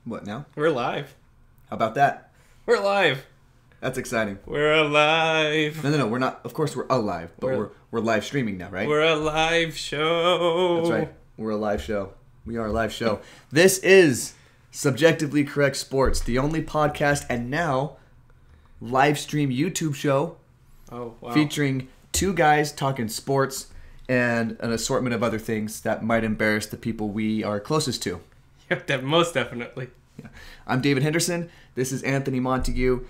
What now? We're live. How about that? We're live. That's exciting. We're alive. No, we're not. Of course, we're alive, but we're live streaming now, right? We're a live show. That's right. We're a live show. We are a live show. This is Subjectively Correct Sports, the only podcast and now live stream YouTube show featuring two guys talking sports and an assortment of other things that might embarrass the people we are closest to. Yeah, most definitely. Yeah. I'm David Henderson. This is Anthony Montague.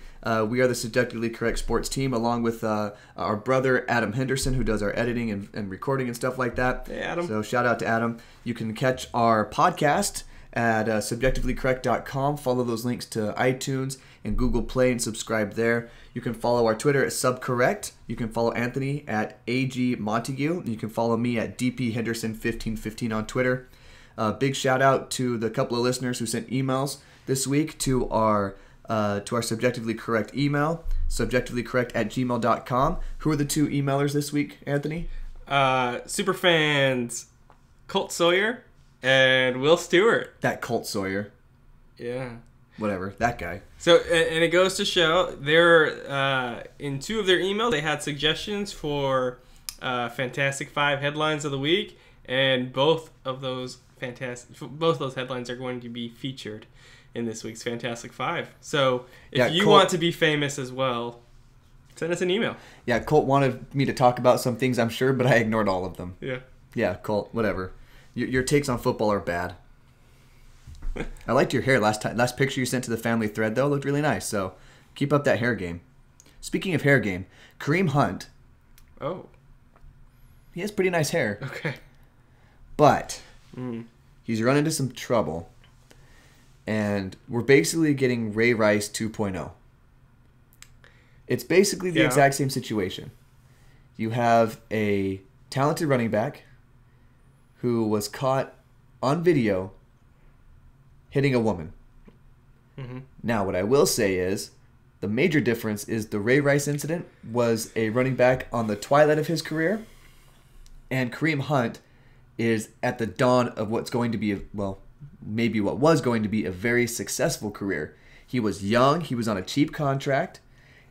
We are the Subjectively Correct Sports team, along with our brother Adam Henderson, who does our editing and recording and stuff like that. Hey, Adam. So shout out to Adam. You can catch our podcast at subjectivelycorrect.com. Follow those links to iTunes and Google Play and subscribe there. You can follow our Twitter at subcorrect. You can follow Anthony at AG Montague. You can follow me at DP Henderson 1515 on Twitter. Big shout out to the couple of listeners who sent emails this week to our Subjectively Correct email, subjectivelycorrect@gmail.com. Who are the two emailers this week, Anthony? Superfans Colt Sawyer and Will Stewart. That Colt Sawyer. Yeah. Whatever, that guy. So, and it goes to show, in two of their emails, they had suggestions for Fantastic Five headlines of the week, and both those headlines are going to be featured in this week's Fantastic Five. So if you want to be famous as well, send us an email. Yeah, Colt wanted me to talk about some things, I'm sure, but I ignored all of them. Yeah. Yeah, Colt, whatever. Your takes on football are bad. I liked your hair last picture you sent to the family thread, though. It looked really nice, so keep up that hair game. Speaking of hair game, Kareem Hunt. Oh. He has pretty nice hair. Okay. But he's run into some trouble. And we're basically getting Ray Rice 2.0. It's basically the exact same situation. You have a talented running back who was caught on video hitting a woman. Mm-hmm. Now, what I will say is the major difference is the Ray Rice incident was a running back on the twilight of his career, and Kareem Hunt is at the dawn of what's going to be maybe what was going to be a very successful career. He was young, he was on a cheap contract,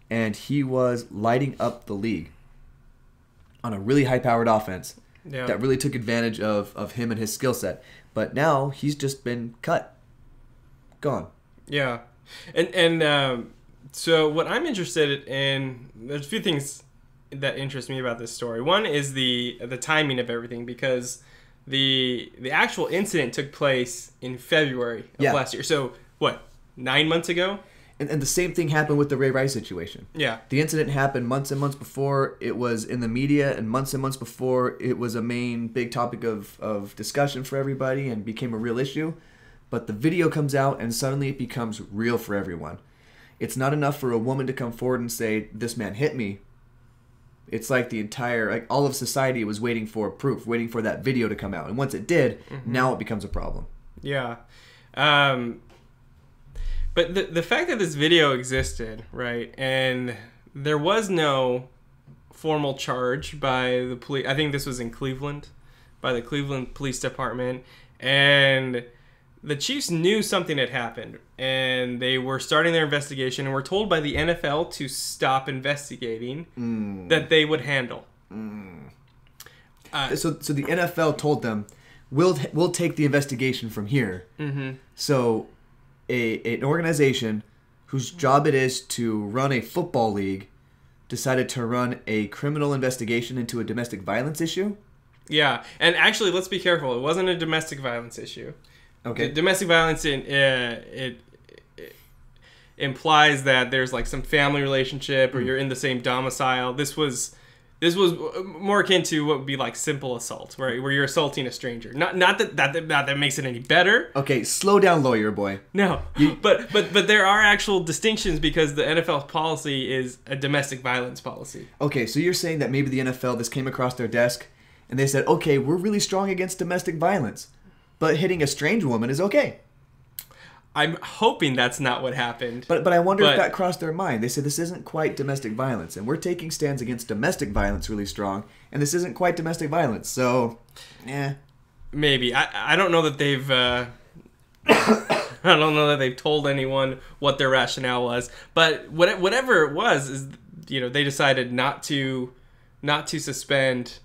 and he was lighting up the league on a really high-powered offense that really took advantage of him and his skill set. But now he's just been cut. Gone. Yeah. And so what I'm interested in, there's a few things that interest me about this story. One is the timing of everything, because the actual incident took place in February of last year. So, 9 months ago? And the same thing happened with the Ray Rice situation. Yeah. The incident happened months and months before it was in the media, and months before it was a main big topic of discussion for everybody and became a real issue. But the video comes out and suddenly it becomes real for everyone. It's not enough for a woman to come forward and say, "This man hit me." It's like all of society was waiting for proof, waiting for that video to come out. And once it did, now it becomes a problem. Yeah. But the fact that this video existed, right, and there was no formal charge by the police. I think this was in Cleveland, by the Cleveland Police Department. And the Chiefs knew something had happened, and they were starting their investigation, and were told by the NFL to stop investigating, that they would handle. So the NFL told them, we'll take the investigation from here. Mm-hmm. So an organization whose job it is to run a football league decided to run a criminal investigation into a domestic violence issue? Yeah, and actually, let's be careful. It wasn't a domestic violence issue. Okay. Domestic violence it implies that there's like some family relationship, or you're in the same domicile. This was more akin to what would be like simple assault, right, where you're assaulting a stranger. Not that makes it any better. Okay, slow down, lawyer boy. No, but there are actual distinctions, because the NFL policy is a domestic violence policy. Okay, so you're saying that maybe the NFL, this came across their desk and they said, okay, we're really strong against domestic violence, but hitting a strange woman is okay. I'm hoping that's not what happened. But I wonder if that crossed their mind. They said this isn't quite domestic violence, and we're taking stands against domestic violence really strong, and this isn't quite domestic violence. So, Maybe. I don't know that they've I don't know that they've told anyone what their rationale was. But whatever it was, is they decided not to suspend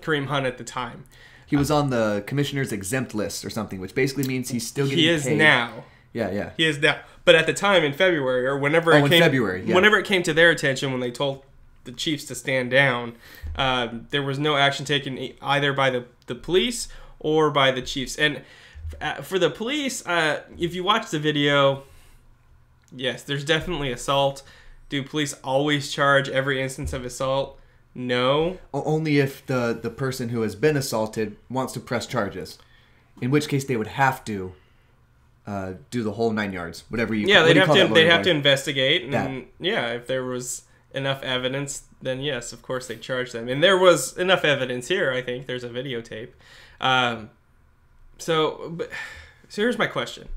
Kareem Hunt at the time. He was on the commissioner's exempt list or something, which basically means he's still getting paid. He is now. Yeah. He is now. But at the time in February, or whenever whenever it came to their attention when they told the Chiefs to stand down, there was no action taken either by the police or by the Chiefs. And for the police, if you watch the video, yes, there's definitely assault. Do police always charge every instance of assault? No. Only if the person who has been assaulted wants to press charges, in which case they would have to do the whole 9 yards, whatever you. Yeah, they'd have to investigate, and if there was enough evidence, then yes, of course they charge them. And there was enough evidence here. I think there's a videotape. So here's my question: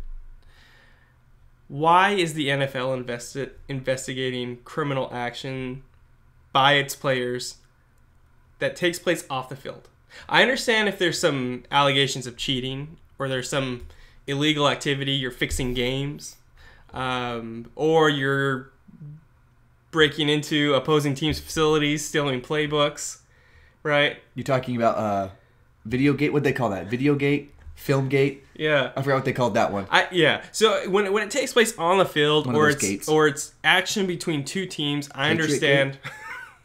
why is the NFL investigating criminal action by its players that takes place off the field? I understand if there's some allegations of cheating or there's some illegal activity, you're fixing games, or you're breaking into opposing teams' facilities, stealing playbooks, right? You're talking about Videogate? What'd they call that? Videogate? Filmgate? Yeah. I forgot what they called that one. So when it takes place on the field or it's action between two teams, I understand.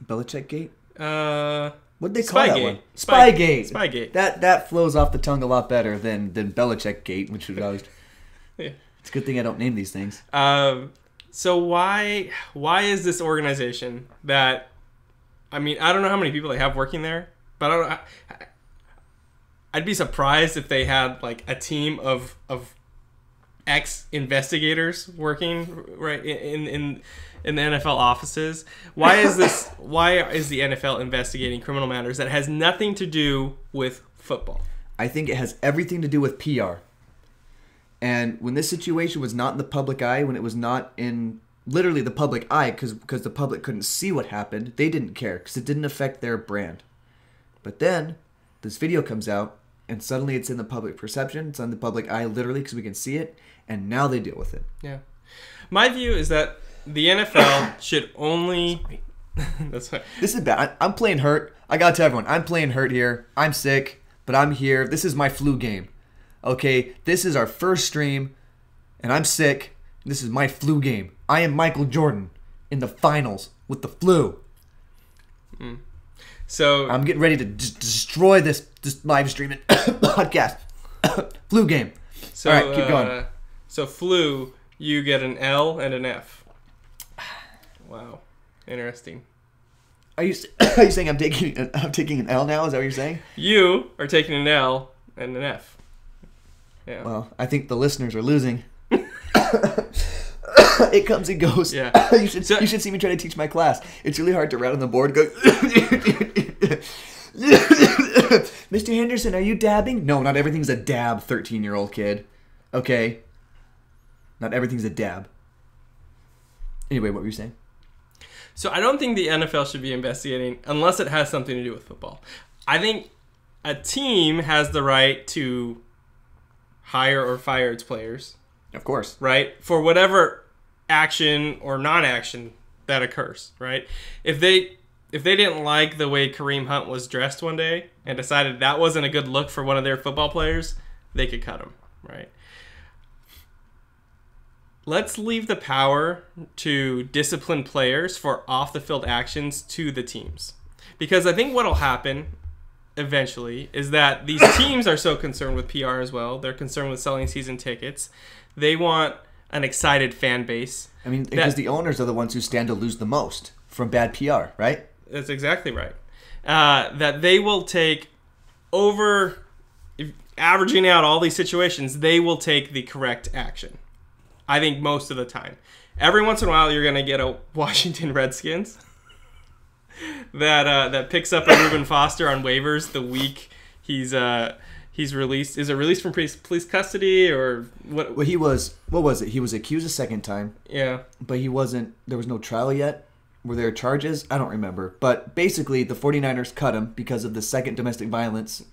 Belichick Gate? What'd they call Spygate. that one? Spygate. Spygate. That flows off the tongue a lot better than Belichick Gate, which was always. Yeah. It's a good thing I don't name these things. So why is this organization that, I mean, I don't know how many people they have working there, but I don't know. I'd be surprised if they had like a team of ex-investigators working right in the NFL offices. Why is the NFL investigating criminal matters that has nothing to do with football? I think it has everything to do with PR. And when this situation was not in the public eye, when it was not in literally the public eye, because the public couldn't see what happened, they didn't care because it didn't affect their brand. But then this video comes out, and suddenly it's in the public perception. It's on the public eye, literally, because we can see it. And now they deal with it. Yeah. My view is that the NFL should only... That's fine. This is bad. I'm playing hurt. I got to tell everyone, I'm playing hurt here. I'm sick, but I'm here. This is my flu game. Okay? This is our first stream, and I'm sick. This is my flu game. I am Michael Jordan in the finals with the flu. So I'm getting ready to destroy this live streaming podcast. Flu game. So, all right, keep going. So flu, you get an L and an F. Wow, interesting. Are you saying I'm taking an L now? Is that what you're saying? You are taking an L and an F. Yeah. Well, I think the listeners are losing. It comes and goes. Yeah. You should see me try to teach my class. It's really hard to write on the board. Go. Mr. Henderson, are you dabbing? No, not everything's a dab, 13-year-old kid. Okay. Not everything's a dab. Anyway, what were you saying? So I don't think the NFL should be investigating unless it has something to do with football. I think a team has the right to hire or fire its players. Of course. Right? For whatever action or non-action that occurs, right? If they didn't like the way Kareem Hunt was dressed one day and decided that wasn't a good look for one of their football players, they could cut him, right? Let's leave the power to discipline players for off-the-field actions to the teams. Because I think what will happen eventually is that these teams are so concerned with PR as well. They're concerned with selling season tickets. They want an excited fan base. I mean, because the owners are the ones who stand to lose the most from bad PR, right? That's exactly right. That they will take averaging out all these situations, they will take the correct action. I think most of the time. Every once in a while, you're going to get a Washington Redskins that picks up a Reuben Foster on waivers the week he's released. Is it released from police custody or what? Well, what was it? He was accused a second time. Yeah. But he wasn't, there was no trial yet. Were there charges? I don't remember. But basically, the 49ers cut him because of the second domestic violence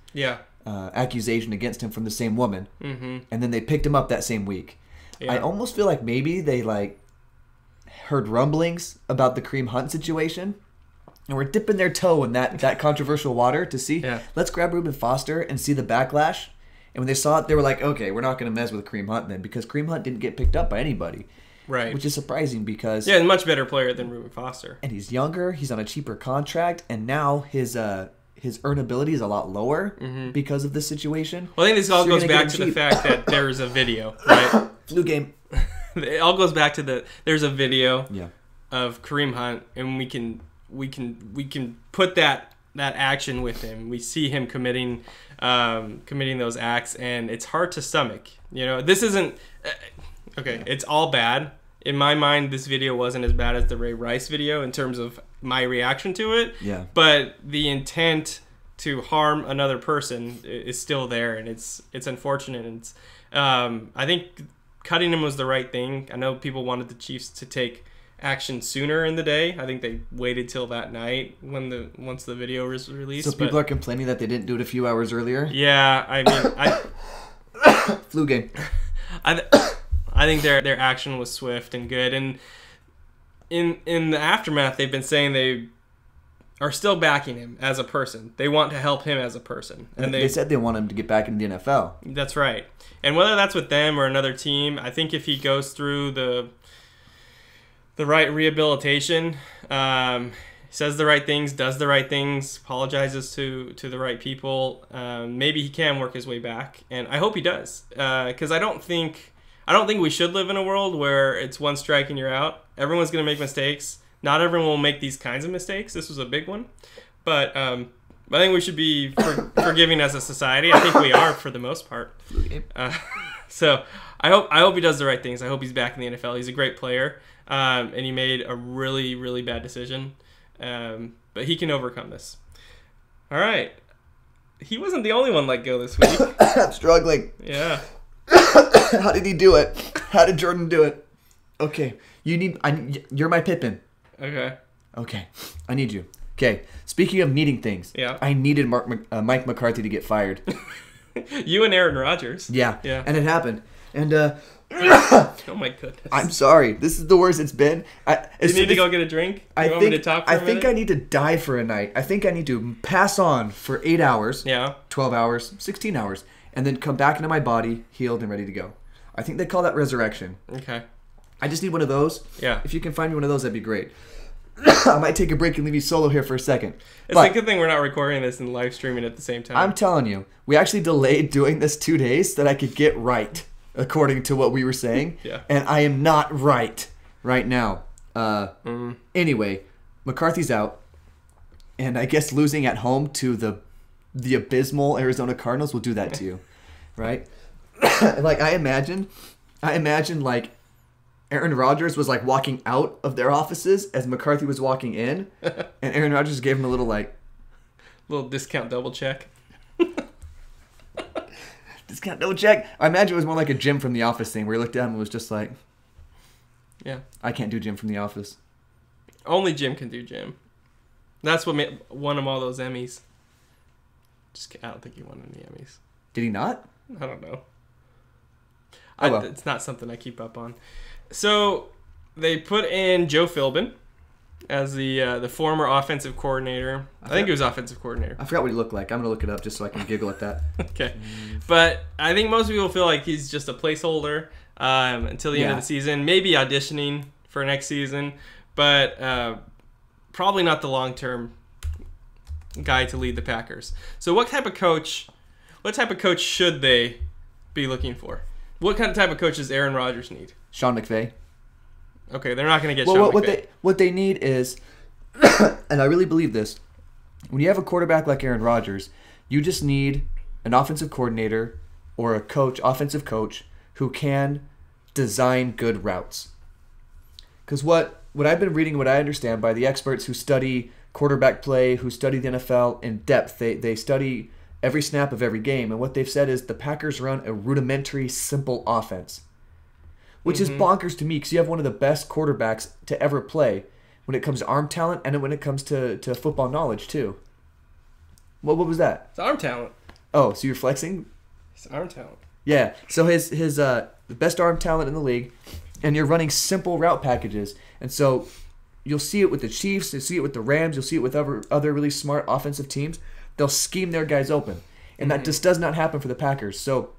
accusation against him from the same woman. Mm-hmm. And then they picked him up that same week. Yeah. I almost feel like maybe they like heard rumblings about the Kareem Hunt situation, and we're dipping their toe in that controversial water to see. Yeah. Let's grab Reuben Foster and see the backlash. And when they saw it, they were like, okay, we're not going to mess with Kareem Hunt then, because Kareem Hunt didn't get picked up by anybody. Right. Which is surprising because... Yeah, a much better player than Reuben Foster. And he's younger, he's on a cheaper contract, and now his earnability is a lot lower because of this situation. Well, I think this all goes back to the fact that there's a video, right? Flu game. It all goes back to there's a video Yeah. of Kareem Hunt, and we can put that action with him. We see him committing those acts, and it's hard to stomach. You know, this isn't okay. It's all bad. In my mind, this video wasn't as bad as the Ray Rice video in terms of my reaction to it. Yeah. But the intent to harm another person is still there, and it's unfortunate. And it's, I think cutting him was the right thing. I know people wanted the Chiefs to take action sooner in the day. I think they waited till that night once the video was released. So people are complaining that they didn't do it a few hours earlier? Yeah, I mean, Flu game. I think their action was swift and good, and in the aftermath, they've been saying they are still backing him as a person. They want to help him as a person, And they said they want him to get back into the NFL. That's right. And whether that's with them or another team, I think if he goes through the right rehabilitation, says the right things, does the right things, apologizes to the right people, maybe he can work his way back. And I hope he does, because I don't think we should live in a world where it's one strike and you're out. Everyone's going to make mistakes. Not everyone will make these kinds of mistakes. This was a big one. But I think we should be forgiving as a society. I think we are for the most part. So I hope he does the right things. I hope he's back in the NFL. He's a great player, and he made a really, really bad decision. But he can overcome this. All right. He wasn't the only one let go this week. I'm struggling. Yeah. How did he do it? How did Jordan do it? Okay. You're my Pippin. Okay. Okay. I need you. Okay. Speaking of needing things. Yeah. I needed Mike McCarthy to get fired. You and Aaron Rodgers. Yeah. Yeah. And it happened. And oh my goodness. I'm sorry. This is the worst it's been. You need to go get a drink? You want me to talk for a minute? I think I need to die for a night. I think I need to pass on for 8 hours. Yeah. 12 hours. 16 hours. And then come back into my body, healed and ready to go. I think they call that resurrection. Okay. I just need one of those. Yeah. If you can find me one of those, that'd be great. I might take a break and leave you solo here for a second. It's a good thing we're not recording this and live streaming at the same time. I'm telling you, we actually delayed doing this 2 days so that I could get right, according to what we were saying. Yeah. And I am not right now. Anyway, McCarthy's out. And I guess losing at home to the abysmal Arizona Cardinals will do that to you. Right? Like, I imagine like Aaron Rodgers was like walking out of their offices as McCarthy was walking in, and Aaron Rodgers gave him a little discount double check. Discount double check. I imagine it was more like a Jim from The Office thing where he looked at him and was just like, yeah, I can't do Jim from The Office. Only Jim can do Jim. That's what won him all those Emmys. I don't think he won any Emmys. Did he not? I don't know. Oh, well. It's not something I keep up on. So they put in Joe Philbin as the former offensive coordinator. I think he was offensive coordinator. I forgot what he looked like. I'm going to look it up just so I can giggle at that. Okay. But I think most people feel like he's just a placeholder until the end of the season. Maybe auditioning for next season. But probably not the long-term guy to lead the Packers. So what type of coach should they be looking for? What kind of type of coach does Aaron Rodgers need? Sean McVay. Okay, they're not going to get Sean McVay. What they need is, and I really believe this, when you have a quarterback like Aaron Rodgers, you just need an offensive coordinator or a offensive coach, who can design good routes. Because what I've been reading, what I understand by the experts who study quarterback play, who study the NFL in depth, they study every snap of every game, and what they've said is the Packers run a rudimentary, simple offense. Which is bonkers to me, because you have one of the best quarterbacks to ever play when it comes to arm talent and when it comes to football knowledge, too. What was that? It's arm talent. Oh, so you're flexing? It's arm talent. Yeah. So his the best arm talent in the league, and you're running simple route packages. And so you'll see it with the Chiefs, you'll see it with the Rams, you'll see it with other really smart offensive teams. They'll scheme their guys open. And that just does not happen for the Packers. So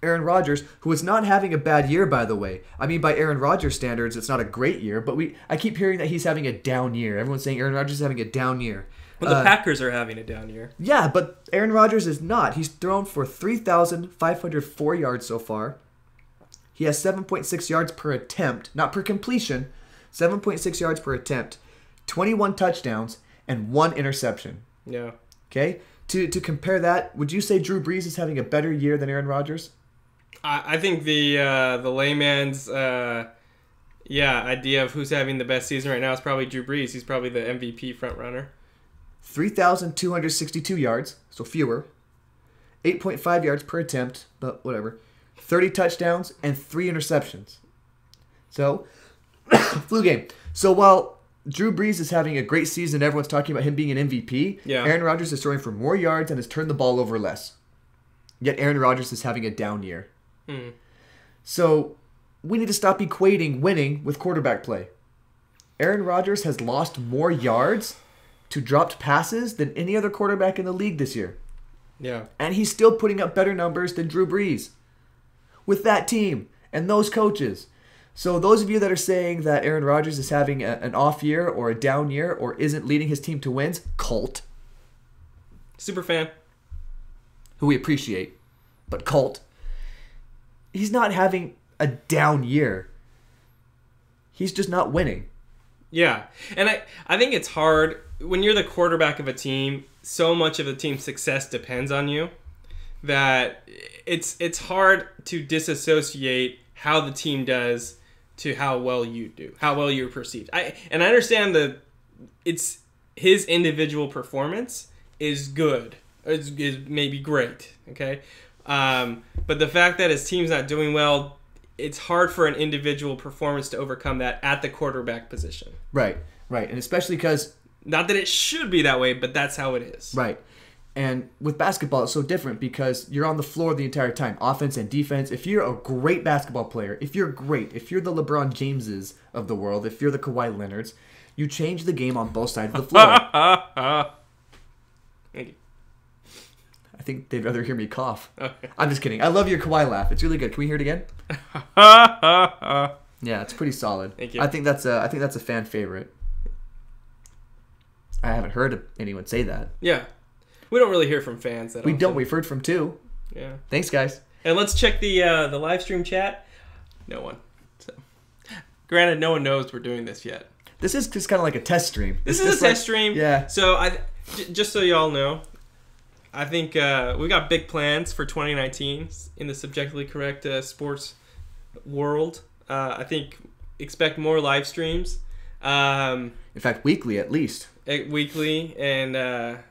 Aaron Rodgers, who is not having a bad year, by the way. I mean, by Aaron Rodgers standards, it's not a great year, but I keep hearing that he's having a down year. Everyone's saying Aaron Rodgers is having a down year. Well, the Packers are having a down year. Yeah, but Aaron Rodgers is not. He's thrown for 3,504 yards so far. He has 7.6 yards per attempt, not per completion, 7.6 yards per attempt, 21 touchdowns, and 1 interception. Yeah. Okay? To compare that, would you say Drew Brees is having a better year than Aaron Rodgers? I think the layman's idea of who's having the best season right now is probably Drew Brees. He's probably the MVP frontrunner. 3,262 yards, so fewer. 8.5 yards per attempt, but whatever. 30 touchdowns and 3 interceptions. So, flu game. So while Drew Brees is having a great season, everyone's talking about him being an MVP, Aaron Rodgers is throwing for more yards and has turned the ball over less. Yet Aaron Rodgers is having a down year. So we need to stop equating winning with quarterback play. Aaron Rodgers has lost more yards to dropped passes than any other quarterback in the league this year. Yeah. And he's still putting up better numbers than Drew Brees with that team and those coaches. So those of you that are saying that Aaron Rodgers is having an off year or a down year or isn't leading his team to wins, cult. Super fan. Who we appreciate, but cult. He's not having a down year. He's just not winning. Yeah. And I think it's hard when you're the quarterback of a team, so much of the team's success depends on you that it's hard to disassociate how the team does to how well you do, how well you're perceived. I understand that it's his individual performance is good, is maybe great, okay? But the fact that his team's not doing well, it's hard for an individual performance to overcome that at the quarterback position. Right. And especially because... Not that it should be that way, but that's how it is. Right. And with basketball, it's so different because you're on the floor the entire time, offense and defense. If you're a great basketball player, if you're the LeBron Jameses of the world, if you're the Kawhi Leonards, you change the game on both sides of the floor. Thank you. I think they'd rather hear me cough. Okay. I'm just kidding. I love your Kawhi laugh. It's really good. Can we hear it again? Yeah, it's pretty solid. Thank you. I think that's a fan favorite. I haven't heard anyone say that. Yeah. We don't really hear from fans that We often. don't. We've heard from 2. Yeah. Thanks, guys. And let's check the live stream chat. No one. So, granted, no one knows we're doing this yet. This is just kind of like a test stream. This is a test stream. Yeah. So just so y'all know, I think we got big plans for 2019 in the subjectively correct sports world. I think expect more live streams. In fact, weekly at least. Weekly and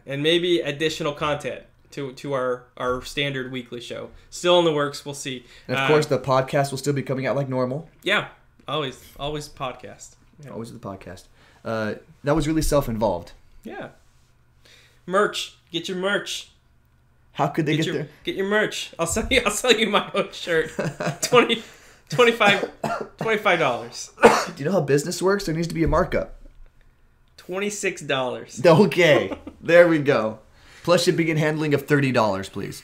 maybe additional content to our standard weekly show. Still in the works. We'll see. And of course, the podcast will still be coming out like normal. Yeah, always podcast. Yeah. Always the podcast. That was really self-involved. Yeah. Merch. Get your merch. How could they get there? Get your merch. I'll sell you my own shirt. $25. Do you know how business works? There needs to be a markup. $26. Okay, there we go. Plus shipping and handling of $30, please.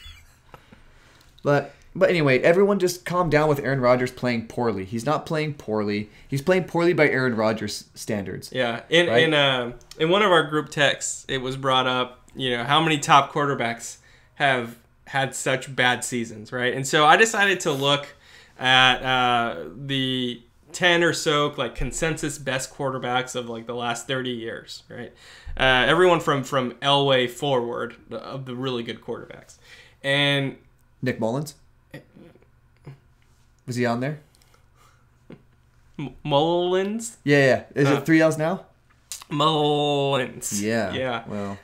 But anyway, everyone just calm down with Aaron Rodgers playing poorly. He's not playing poorly. He's playing poorly by Aaron Rodgers standards. Yeah, right? in one of our group texts, it was brought up, how many top quarterbacks have had such bad seasons, right? And so I decided to look at the 10 or so like consensus best quarterbacks of like the last 30 years, right? Everyone from Elway forward of the really good quarterbacks. And Nick Mullins? Was he on there? Mullins? Yeah. Is it 3 L's now? Mullins. Yeah. Well.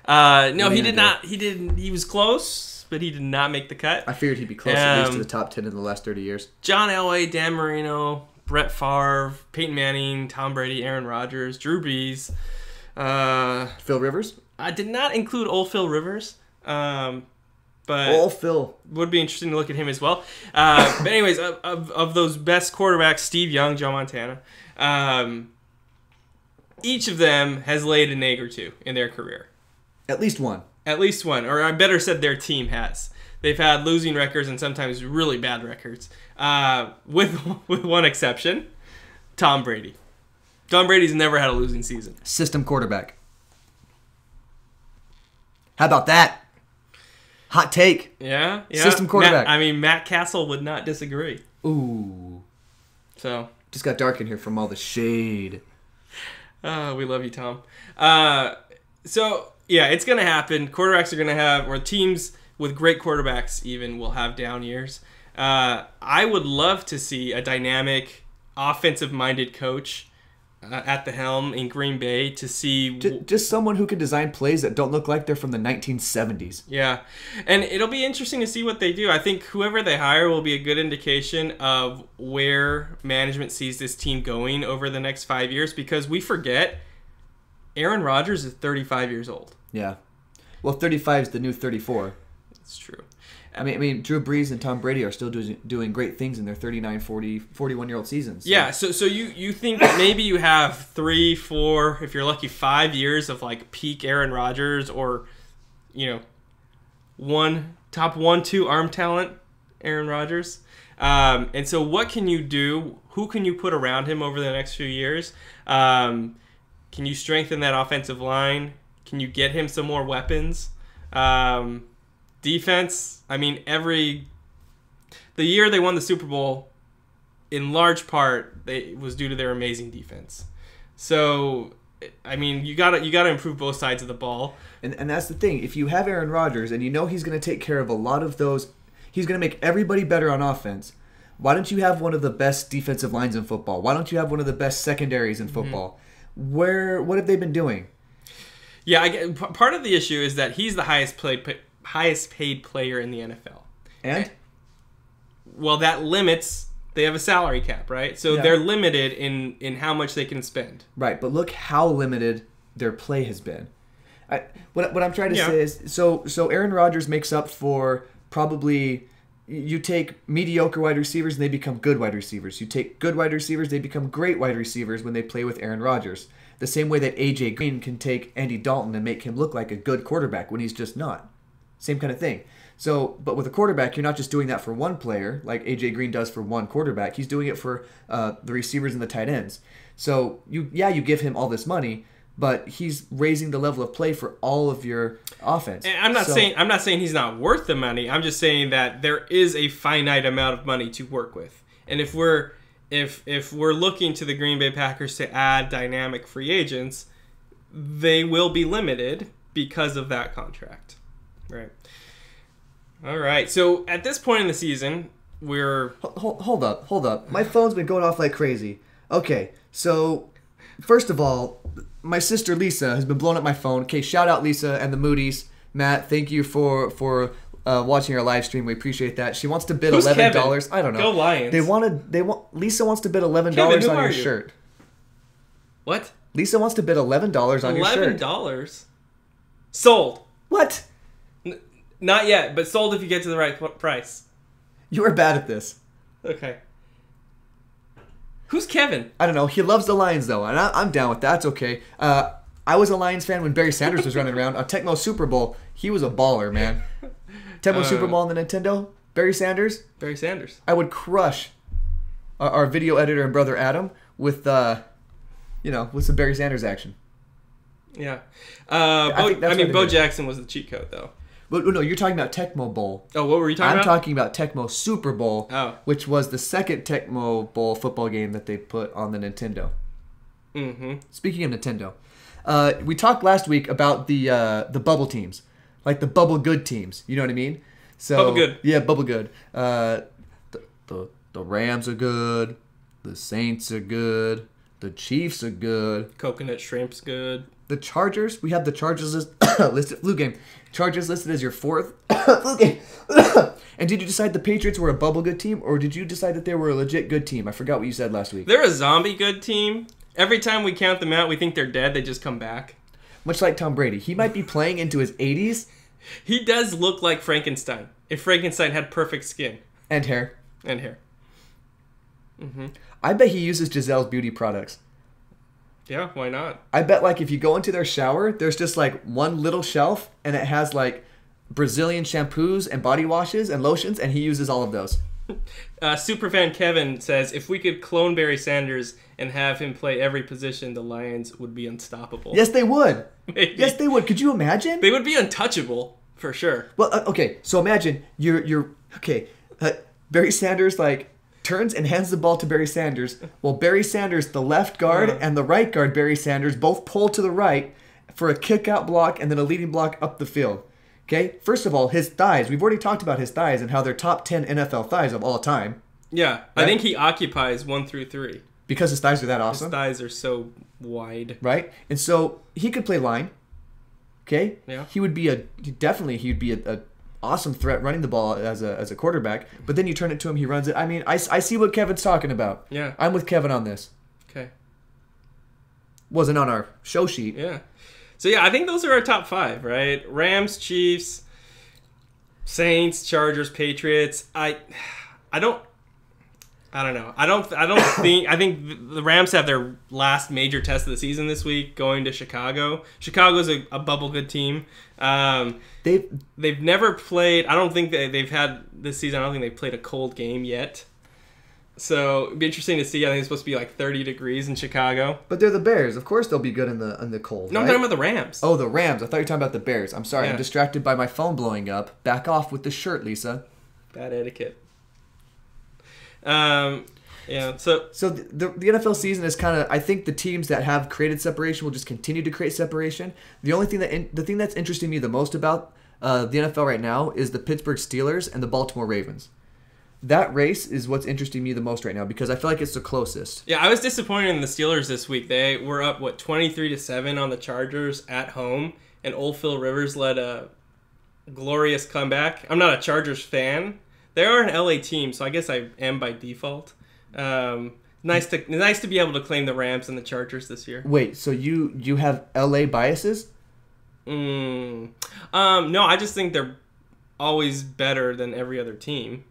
No, he did not. He was close, but he did not make the cut. I figured he'd be close at least to the top 10 in the last 30 years. John Elway, Dan Marino, Brett Favre, Peyton Manning, Tom Brady, Aaron Rodgers, Drew Brees. Phil Rivers? I did not include old Phil Rivers. But but Oh, Phil. would be interesting to look at him as well. But anyways, of those best quarterbacks, Steve Young, Joe Montana, each of them has laid an egg or two in their career. At least one. At least one, or I better said their team has. They've had losing records and sometimes really bad records, with one exception, Tom Brady. Tom Brady's never had a losing season. System quarterback. How about that? Hot take. Yeah. System quarterback. Matt Castle would not disagree. Ooh. So Just got dark in here from all the shade. we love you, Tom. So yeah, it's gonna happen. Quarterbacks are gonna have, or teams with great quarterbacks even will have down years. I would love to see a dynamic, offensive-minded coach at the helm in Green Bay to see Just someone who can design plays that don't look like they're from the 1970s. Yeah, and it'll be interesting to see what they do. I think whoever they hire will be a good indication of where management sees this team going over the next 5 years, because we forget Aaron Rodgers is 35 years old. Yeah. Well, 35 is the new 34. It's true. I mean, Drew Brees and Tom Brady are still doing great things in their 39, 40, 41-year-old seasons. So. Yeah, so you think that maybe you have 3, 4, if you're lucky, 5 years of like peak Aaron Rodgers, or top 1, 2 arm talent Aaron Rodgers. And so what can you do? Who can you put around him over the next few years? Can you strengthen that offensive line? Can you get him some more weapons? Defense, the year they won the Super Bowl, in large part, was due to their amazing defense. So, you gotta improve both sides of the ball. And that's the thing. If you have Aaron Rodgers and you know he's going to take care of a lot of those, he's going to make everybody better on offense. Why don't you have one of the best defensive lines in football? Why don't you have one of the best secondaries in football? What have they been doing? Yeah, part of the issue is that he's the highest paid player in the NFL. And? Well, that limits. They have a salary cap, right? So they're limited in how much they can spend. Right, but look how limited their play has been. What I'm trying to say is, so Aaron Rodgers makes up for probably, you take mediocre wide receivers and they become good wide receivers. You take good wide receivers, they become great wide receivers when they play with Aaron Rodgers. The same way that A.J. Green can take Andy Dalton and make him look like a good quarterback when he's just not. Same kind of thing. So, but with a quarterback, you're not just doing that for one player, like A.J. Green does for one quarterback. He's doing it for the receivers and the tight ends. So, you give him all this money, but he's raising the level of play for all of your offense. And I'm not saying he's not worth the money. I'm just saying that there is a finite amount of money to work with. And if we're looking to the Green Bay Packers to add dynamic free agents, they will be limited because of that contract. Right. All right. So at this point in the season, we're... Hold up. My phone's been going off like crazy. Okay, so first of all, my sister Lisa has been blowing up my phone. Okay, shout out Lisa and the Moody's. Matt, thank you for watching our live stream. We appreciate that. She wants to bid Who's $11. Kevin? I don't know. Go Lions. Lisa wants to bid $11 Kevin, on your shirt. What? Lisa wants to bid $11 on your shirt. $11? Sold. What? Not yet, but sold if you get to the right price. You are bad at this. Okay. Who's Kevin? I don't know. He loves the Lions, though, and I'm down with that. That's okay. I was a Lions fan when Barry Sanders was running around. On Tecmo Super Bowl, he was a baller, man. Tecmo Super Bowl on the Nintendo, Barry Sanders. Barry Sanders. I would crush our video editor and brother Adam with some Barry Sanders action. Yeah. Bo Jackson was the cheat code, though. But no, you're talking about Tecmo Bowl. Oh, what were you talking about? I'm talking about Tecmo Super Bowl, which was the second Tecmo Bowl football game that they put on the Nintendo. Mm-hmm. Speaking of Nintendo, we talked last week about the bubble teams, like the bubble good teams. You know what I mean? So bubble good. Yeah, bubble good. The Rams are good. The Saints are good. The Chiefs are good. Coconut shrimp's good. The Chargers, we have the Chargers listed flu game. Chargers listed as your fourth flu game. And did you decide the Patriots were a bubble good team, or did you decide that they were a legit good team? I forgot what you said last week. They're a zombie good team. Every time we count them out, we think they're dead. They just come back. Much like Tom Brady. He might be playing into his 80s, He does look like Frankenstein. If Frankenstein had perfect skin. And hair. And hair. Mm-hmm. I bet he uses Giselle's beauty products. Yeah, why not? I bet, like, if you go into their shower, there's just, like, one little shelf, and it has, like, Brazilian shampoos and body washes and lotions, and he uses all of those. Superfan Kevin says, if we could clone Barry Sanders and have him play every position, the Lions would be unstoppable. Yes, they would. Maybe. Yes, they would. Could you imagine? They would be untouchable, for sure. Well, okay, so imagine Barry Sanders, like, turns and hands the ball to Barry Sanders. Well, Barry Sanders, the left guard, and the right guard, Barry Sanders, both pull to the right for a kick-out block and then a leading block up the field. Okay? First of all, his thighs. We've already talked about his thighs and how they're top 10 NFL thighs of all time. Yeah, right? I think he occupies 1 through 3. Because his thighs are that awesome? His thighs are so wide. Right? And so he could play line. Okay? Yeah. He'd be a awesome threat running the ball as a quarterback, but then you turn it to him, he runs it. I mean, I see what Kevin's talking about. Yeah. I'm with Kevin on this. Okay. Wasn't on our show sheet. Yeah. So, yeah, I think those are our top 5, right? Rams, Chiefs, Saints, Chargers, Patriots. I don't know. I think the Rams have their last major test of the season this week, going to Chicago. Chicago's a bubble good team. They've never played. I don't think they've had this season. I don't think they've played a cold game yet. So it'd be interesting to see. I think it's supposed to be like 30 degrees in Chicago. But they're the Bears. Of course they'll be good in the cold. No, right? I'm talking about the Rams. Oh, the Rams. I thought you were talking about the Bears. I'm sorry. Yeah. I'm distracted by my phone blowing up. Back off with the shirt, Lisa. Bad etiquette. Yeah. So the NFL season is kind of. I think the teams that have created separation will just continue to create separation. The thing that's interesting me the most about the NFL right now is the Pittsburgh Steelers and the Baltimore Ravens. That race is what's interesting me the most right now because I feel like it's the closest. Yeah, I was disappointed in the Steelers this week. They were up 23-7 on the Chargers at home, and old Phil Rivers led a glorious comeback. I'm not a Chargers fan. They are an LA team, so I guess I am by default. Nice to be able to claim the Rams and the Chargers this year. Wait, so you have LA biases? No, I just think they're always better than every other team.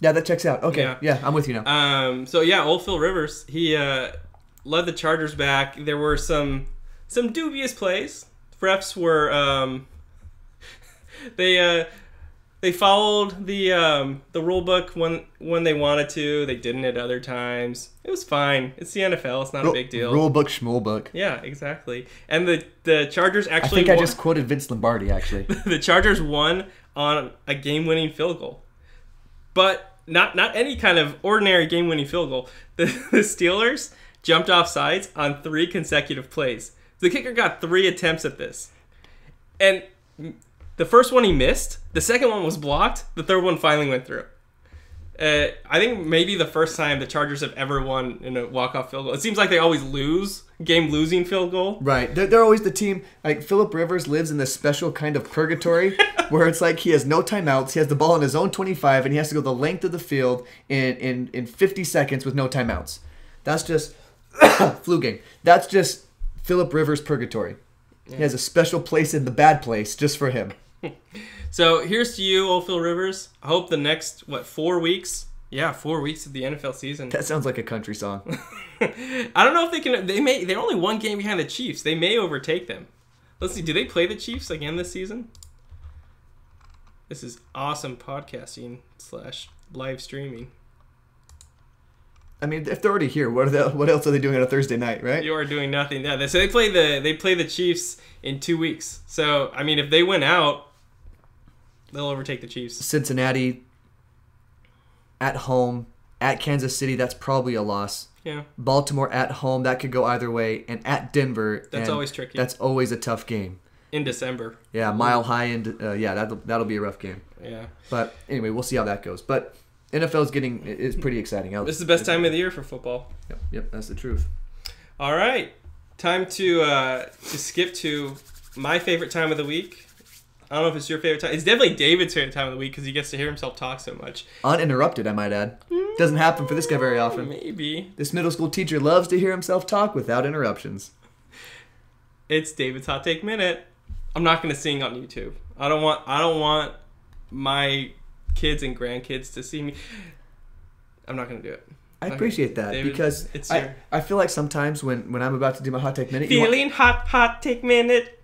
Yeah, that checks out. Okay, yeah, I'm with you now. So yeah, old Phil Rivers, he led the Chargers back. There were some dubious plays. Refs were they followed the rule book when they wanted to. They didn't at other times. It was fine. It's the NFL. It's not a big deal. Rule book, schmool book. Yeah, exactly. And the Chargers actually. I think I just quoted Vince Lombardi. Actually, the Chargers won on a game-winning field goal, but not any kind of ordinary game-winning field goal. The Steelers jumped off sides on 3 consecutive plays. The kicker got 3 attempts at this, and the first one he missed. The second one was blocked. The third one finally went through. I think maybe the first time the Chargers have ever won in a walk-off field goal. It seems like they always lose game-losing field goal. Right. They're always the team. Like, Phillip Rivers lives in this special kind of purgatory where it's like he has no timeouts. He has the ball in his own 25, and he has to go the length of the field in 50 seconds with no timeouts. That's just fluging. That's just Phillip Rivers' purgatory. Yeah. He has a special place in the bad place just for him. So here's to you, old Phil Rivers. I hope the next 4 weeks. Yeah, 4 weeks of the NFL season. That sounds like a country song. I don't know if they can. They're only 1 game behind the Chiefs. They may overtake them. Let's see. Do they play the Chiefs again this season? This is awesome podcasting / live streaming. I mean, if they're already here, what else are they doing on a Thursday night, right? You are doing nothing. Yeah, so they play the Chiefs in 2 weeks. So I mean, if they win out, they'll overtake the Chiefs. Cincinnati at home, at Kansas City, that's probably a loss. Yeah. Baltimore at home, that could go either way, and at Denver, that's always tricky. That's always a tough game. In December. Yeah, Mile High, and that'll be a rough game. Yeah. But anyway, we'll see how that goes. But NFL is pretty exciting. This is the best time of the year for football. Yep, that's the truth. All right, time to skip to my favorite time of the week. I don't know if it's your favorite time. It's definitely David's favorite time of the week because he gets to hear himself talk so much. Uninterrupted, I might add. Doesn't happen for this guy very often. Maybe. This middle school teacher loves to hear himself talk without interruptions. It's David's Hot Take Minute. I'm not gonna sing on YouTube. I don't want my kids and grandkids to see me. I'm not gonna do it. I appreciate that, David, because I feel like sometimes when I'm about to do my hot take minute, feeling hot take minute,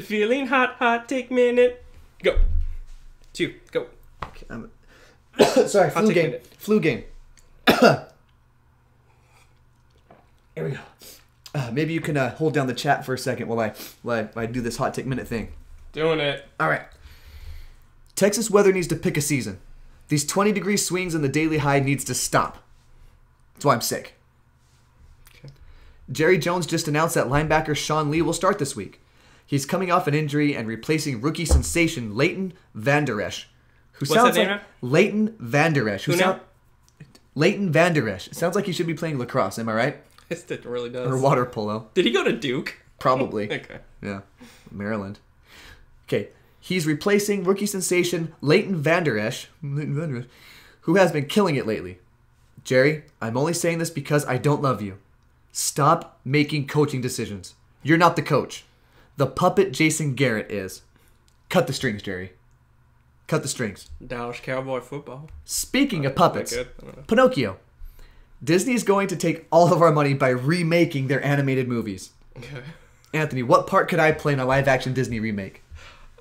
feeling hot take minute. Go, 2, go. Okay, sorry, flu game. Here we go. Maybe you can hold down the chat for a second while I do this hot take minute thing. Doing it. All right. Texas weather needs to pick a season. These 20-degree swings in the daily high needs to stop. That's why I'm sick. Okay. Jerry Jones just announced that linebacker Sean Lee will start this week. He's coming off an injury and replacing rookie sensation Leighton Vander Esch. What's that name? Like Leighton Vander Esch. Leighton Vander Esch. It sounds like he should be playing lacrosse, am I right? It really does. Or water polo. Did he go to Duke? Probably. Okay. Yeah. Maryland. Okay. He's replacing rookie sensation Leighton Vander Esch, who has been killing it lately. Jerry, I'm only saying this because I don't love you. Stop making coaching decisions. You're not the coach. The puppet Jason Garrett is. Cut the strings, Jerry. Cut the strings. Dallas Cowboy football. Speaking of puppets, Pinocchio. Disney's going to take all of our money by remaking their animated movies. Okay. Anthony, what part could I play in a live-action Disney remake?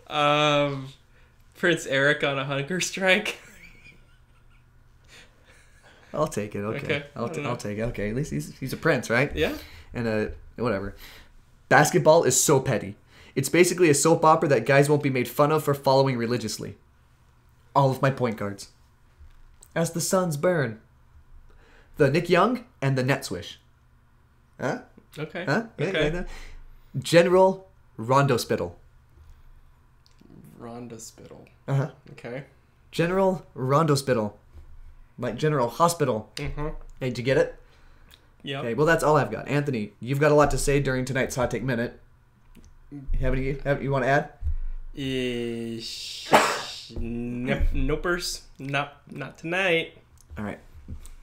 Prince Eric on a hunger strike. I'll take it. Okay. I'll take it. Okay. At least he's a prince, right? Yeah. And whatever. Basketball is so petty. It's basically a soap opera that guys won't be made fun of for following religiously. All of my point guards. As the suns burn. The Nick Young and the net swish. Huh? Okay. Huh? Okay. General Rondo Spittle. Rhonda Spittle. Uh-huh. Okay. General Rondo Spittle. Like General Hospital. Mm-hmm. Hey, did you get it? Yeah. Okay, well, that's all I've got. Anthony, you've got a lot to say during tonight's Hot Take Minute. You want to add? Nopers. Not tonight. All right.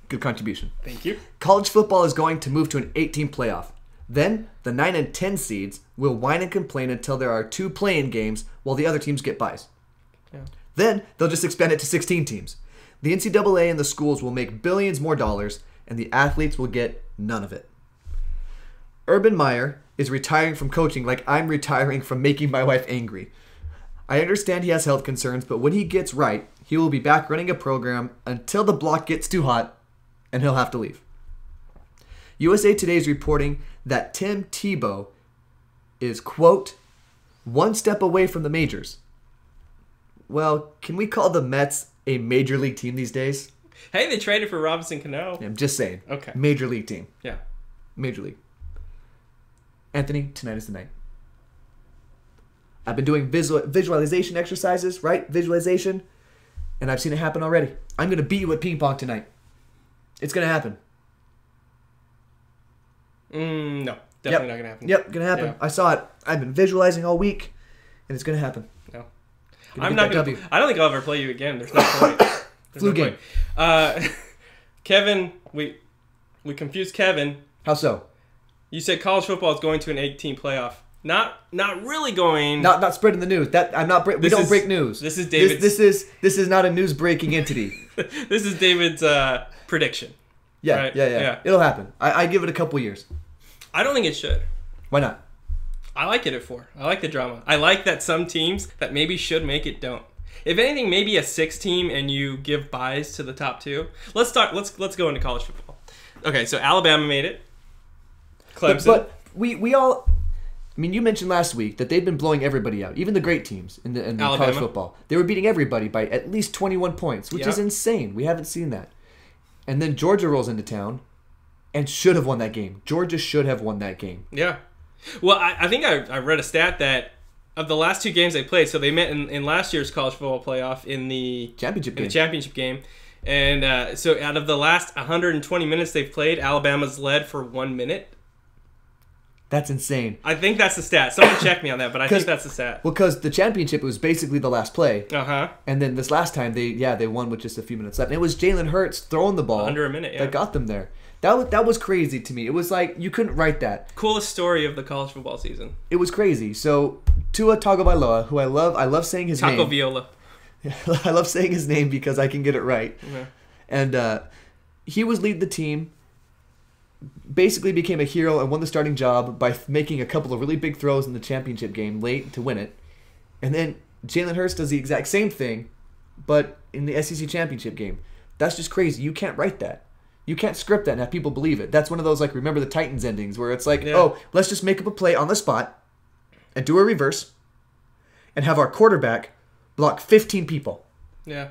Good contribution. Thank you. College football is going to move to an 8-team playoff. Then, the 9 and 10 seeds will whine and complain until there are 2 play-in games while the other teams get buys. Yeah. Then, they'll just expand it to 16 teams. The NCAA and the schools will make billions more dollars, and the athletes will get none of it. Urban Meyer is retiring from coaching like I'm retiring from making my wife angry. I understand he has health concerns, but when he gets right, he will be back running a program until the block gets too hot, and he'll have to leave. USA Today is reporting that Tim Tebow is, quote, 1 step away from the majors. Well, can we call the Mets a major league team these days? Hey, they traded for Robinson Cano. Yeah, I'm just saying. Okay. Major league team. Yeah. Major league. Anthony, tonight is the night. I've been doing visualization exercises, right? Visualization. And I've seen it happen already. I'm going to beat you at ping pong tonight. It's going to happen. No. Definitely not going to happen. Yep, going to happen. Yeah. I saw it. I've been visualizing all week. And it's going to happen. No. I'm not going to. I don't think I'll ever play you again. There's no point. Flu game. Kevin, we confused Kevin. How so? You said college football is going to an 8-team playoff. Not really going. Not spreading the news. We don't break news. This is David's. This is not a news breaking entity. This is David's prediction. Yeah, right? yeah. It'll happen. I give it a couple years. I don't think it should. Why not? I like it at 4. I like the drama. I like that some teams that maybe should make it don't. If anything, maybe a 6 team and you give buys to the top 2. Let's go into college football. Okay, so Alabama made it. Clemson. But we all. I mean, you mentioned last week that they've been blowing everybody out, even the great teams in the college football. They were beating everybody by at least 21 points, which is insane. We haven't seen that. And then Georgia rolls into town and should have won that game. Georgia should have won that game. Yeah. Well, I think I read a stat that of the last 2 games they played, so they met in last year's college football playoff in the championship game. And so out of the last 120 minutes they've played, Alabama's led for 1 minute. That's insane. I think that's the stat. Someone check me on that, but I think that's the stat. Well, because the championship, it was basically the last play. Uh-huh. And then this last time, they won with just a few minutes left. And it was Jalen Hurts throwing the ball. Under a minute, yeah. That got them there. That was crazy to me. It was like, you couldn't write that. Coolest story of the college football season. It was crazy. So, Tua Tagovailoa, who I love saying his name. Taco Viola. I love saying his name because I can get it right. Yeah. And he was leading the team. Basically became a hero and won the starting job by making a couple of really big throws in the championship game late to win it. And then Jalen Hurts does the exact same thing, but in the SEC championship game. That's just crazy. You can't write that. You can't script that and have people believe it. That's one of those, like, remember the Titans endings where it's like, oh, let's just make up a play on the spot and do a reverse and have our quarterback block 15 people. Yeah.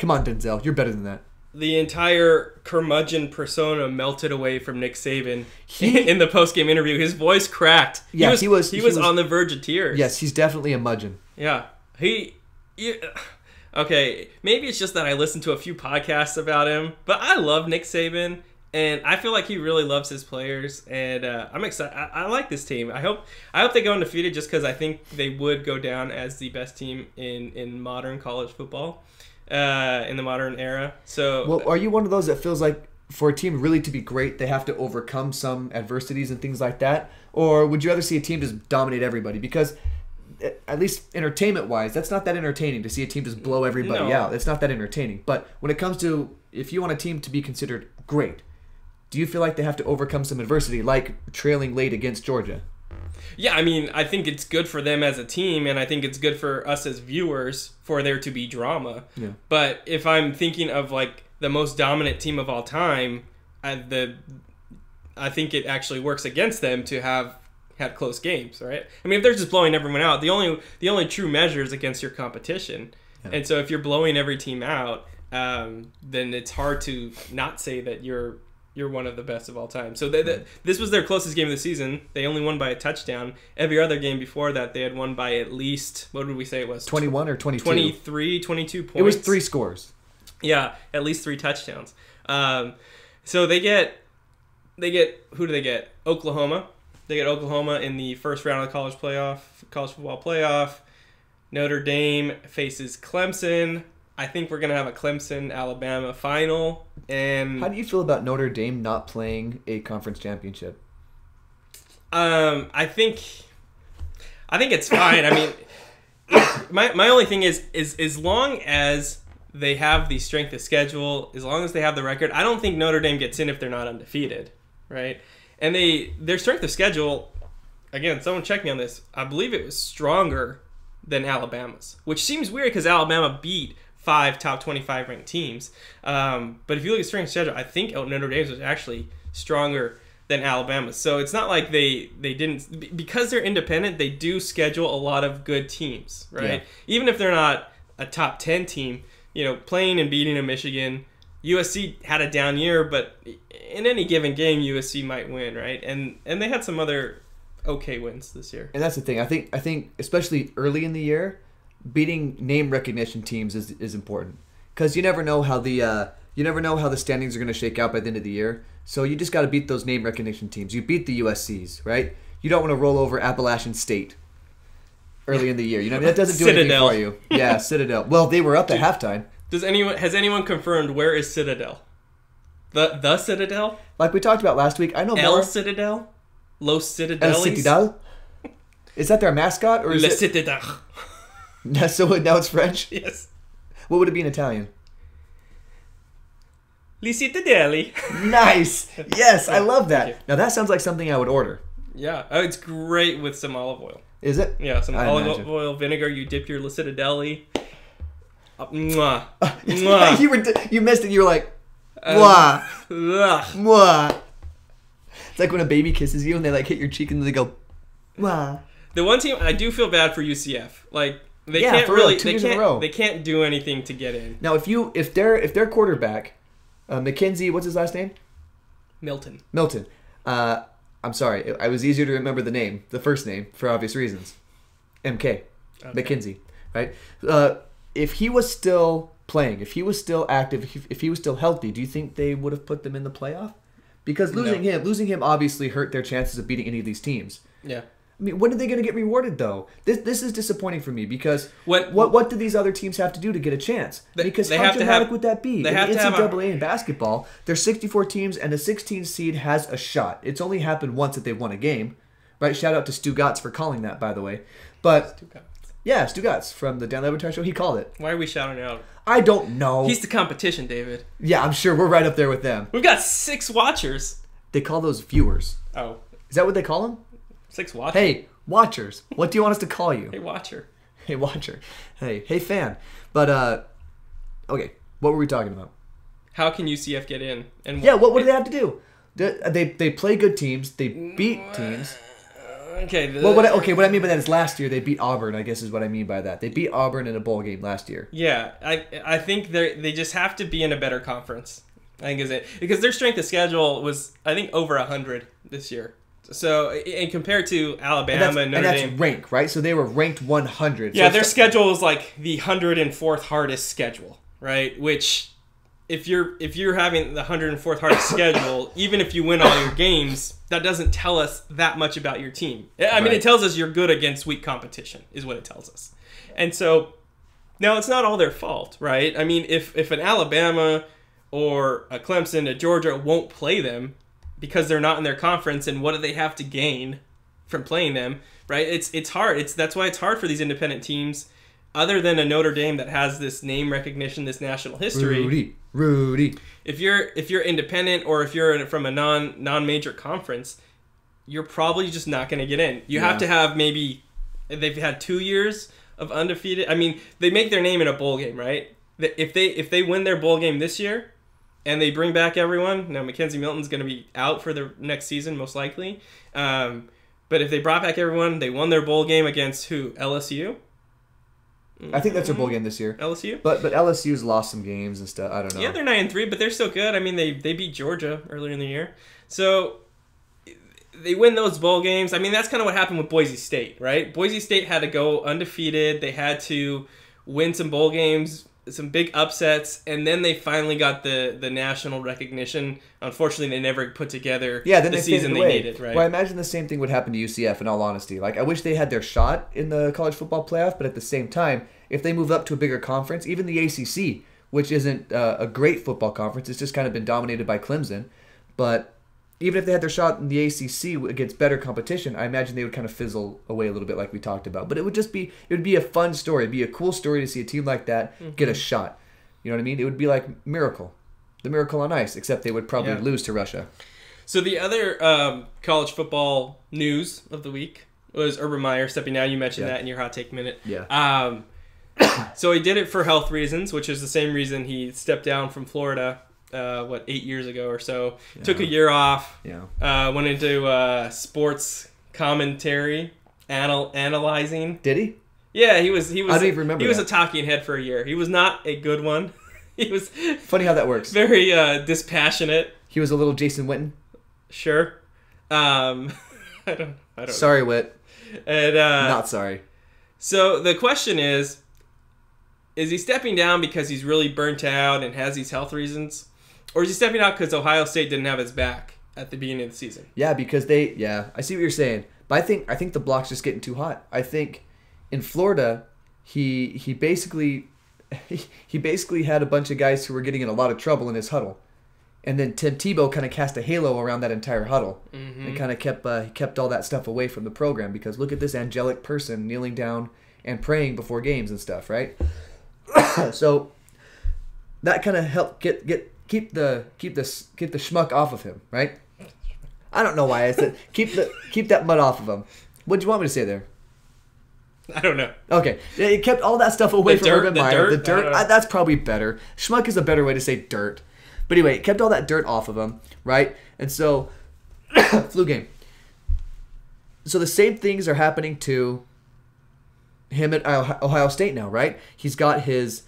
Come on, Denzel. You're better than that. The entire curmudgeon persona melted away from Nick Saban in the post-game interview. His voice cracked. Yeah, he was on the verge of tears. Yes, he's definitely a mudgeon. Yeah. Okay, maybe it's just that I listened to a few podcasts about him, but I love Nick Saban, and I feel like he really loves his players, and I'm excited. I like this team. I hope they go undefeated just because I think they would go down as the best team in modern college football. In the modern era. So, well, are you one of those that feels like for a team really to be great, they have to overcome some adversities and things like that? Or would you rather see a team just dominate everybody? Because at least entertainment-wise, that's not that entertaining to see a team just blow everybody out. It's not that entertaining. But when it comes to, if you want a team to be considered great, do you feel like they have to overcome some adversity, like trailing late against Georgia? Yeah, I mean, I think it's good for them as a team, and I think it's good for us as viewers for there to be drama. Yeah. But if I'm thinking of, like, the most dominant team of all time, I think it actually works against them to have had close games, right? I mean, if they're just blowing everyone out, the only true measure is against your competition. Yeah. And so if you're blowing every team out, then it's hard to not say that you're one of the best of all time. So this was their closest game of the season. They only won by a touchdown. Every other game before that, they had won by at least, what did we say it was? 21 or 22? 23, 22 points. It was 3 scores. Yeah, at least 3 touchdowns. So they get, who do they get? Oklahoma. They get Oklahoma in the first round of the college football playoff. Notre Dame faces Clemson. I think we're going to have a Clemson-Alabama final. And how do you feel about Notre Dame not playing a conference championship? I think it's fine. I mean, my only thing is as long as they have the strength of schedule, as long as they have the record, I don't think Notre Dame gets in if they're not undefeated, right? And their strength of schedule, again, someone check me on this, I believe it was stronger than Alabama's, which seems weird because Alabama beat 5 top 25 ranked teams. But if you look at strength of schedule, I think Notre Dame's was actually stronger than Alabama's. So it's not like they didn't, because they're independent, they do schedule a lot of good teams, right? Yeah. Even if they're not a top 10 team, playing and beating a Michigan. USC had a down year, but in any given game, USC might win, right? And they had some other okay wins this year. And that's the thing. I think especially early in the year, beating name recognition teams is important because you never know how the standings are going to shake out by the end of the year. So you just got to beat those name recognition teams. You beat the USCs, right? You don't want to roll over Appalachian State early in the year. That doesn't do anything for you. Yeah, Citadel. Well, they were up at halftime. Has anyone confirmed where is Citadel? The Citadel? Like we talked about last week, I know more. El Citadel? Los Citadelis? El Citadel? Is that their mascot or is Le it Citadel? So now it's French? Yes. What would it be in Italian? Li Citadeli. Nice. Yes, I love that. Now that sounds like something I would order. Yeah. Oh, it's great with some olive oil. Is it? Yeah, some olive oil, vinegar. You dip your Le Citadeli. Mwah. Mwah. You missed it. You were like, mwah. Mwah. It's like when a baby kisses you and they like hit your cheek and they go, mwah. The one team I do feel bad for UCF. Like they can't do anything to get in. Now if their quarterback, McKenzie, what's his last name? Milton. I'm sorry, it was easier to remember the first name for obvious reasons. MK. Okay. McKenzie, right? If he was still playing, if he was still active, if he was still healthy, do you think they would have put them in the playoff? Because losing him obviously hurt their chances of beating any of these teams. Yeah. I mean, when are they going to get rewarded, though? This is disappointing for me because what do these other teams have to do to get a chance? Because how dramatic would that be? In the NCAA in basketball, there's 64 teams, and the 16th seed has a shot. It's only happened once that they've won a game. Right? Shout out to Stu Gatz for calling that, by the way. But Stu Gatz from the Dan Le Batard Show, he called it. Why are we shouting out? I don't know. He's the competition, David. Yeah, I'm sure we're right up there with them. We've got 6 watchers. They call those viewers. Oh. Is that what they call them? 6 watchers. Hey, watchers. What do you want us to call you? Hey, watcher. Hey, watcher. Hey, fan. But, okay, what were we talking about? How can UCF get in? And what do they have to do? They play good teams. They beat teams. Okay. What I mean by that is last year they beat Auburn, I guess is what I mean by that. They beat Auburn in a bowl game last year. Yeah, I think they just have to be in a better conference. I think is it. Because their strength of schedule was, I think, over 100 this year. So, and compared to Alabama and Notre Dame. That's rank, right? So they were ranked 100. Yeah, so their schedule is like the 104th hardest schedule, right? Which, if you're having the 104th hardest schedule, even if you win all your games, that doesn't tell us that much about your team. I mean, it tells us you're good against weak competition, is what it tells us. And so, now it's not all their fault, right? I mean, if an Alabama or a Clemson, a Georgia won't play them, because they're not in their conference, and what do they have to gain from playing them, right? It's hard. That's why it's hard for these independent teams, other than a Notre Dame that has this name recognition, this national history. Rudy. If you're independent, or if you're from a non-major conference, you're probably just not going to get in. You have to have maybe they've had 2 years of undefeated. I mean, they make their name in a bowl game, right? If they win their bowl game this year, and they bring back everyone. Now, Mackenzie Milton's going to be out for the next season, most likely. But if they brought back everyone, they won their bowl game against who? LSU? I think that's their bowl game this year. LSU? But LSU's lost some games and stuff. I don't know. Yeah, they're 9-3, but they're still good. I mean, they beat Georgia earlier in the year. So they win those bowl games. I mean, that's kind of what happened with Boise State, right? Boise State had to go undefeated. They had to win some bowl games, some big upsets, and then they finally got the national recognition. Unfortunately, they never put together the season they needed, right? Well, I imagine the same thing would happen to UCF, in all honesty. Like, I wish they had their shot in the college football playoff, but at the same time, if they move up to a bigger conference, even the ACC, which isn't a great football conference, it's just kind of been dominated by Clemson, but even if they had their shot in the ACC against better competition, I imagine they would kind of fizzle away a little bit like we talked about. But it would be a fun story. It'd be a cool story to see a team like that get a shot. You know what I mean? It would be like Miracle. The Miracle on Ice, except they would probably lose to Russia. So the other college football news of the week was Urban Meyer stepping down. You mentioned that in your hot take minute. Yeah. So he did it for health reasons, which is the same reason he stepped down from Florida 8 years ago or so. Yeah. Took a year off. Yeah. Went into sports commentary, analyzing. Did he? Yeah, he was. I don't even remember. He was a talking head for a year. He was not a good one. He was funny how that works. Very dispassionate. He was a little Jason Witten. Sure. I don't. Sorry, Whit. And not sorry. So the question is he stepping down because he's really burnt out and has these health reasons? Or is he stepping out because Ohio State didn't have his back at the beginning of the season? Yeah, because I see what you're saying. But I think the block's just getting too hot. I think in Florida, he basically had a bunch of guys who were getting in a lot of trouble in his huddle. And then Tim Tebow kind of cast a halo around that entire huddle. Mm-hmm. And kind of kept all that stuff away from the program because look at this angelic person kneeling down and praying before games and stuff, right? So that kind of helped keep the schmuck off of him, right? I don't know why I said keep that mud off of him. What do you want me to say there? I don't know. Okay, it kept all that stuff away from Urban Meyer. The dirt. That's probably better. Schmuck is a better way to say dirt. But anyway, it kept all that dirt off of him, right? And so, flu game. So the same things are happening to him at Ohio State now, right? He's got his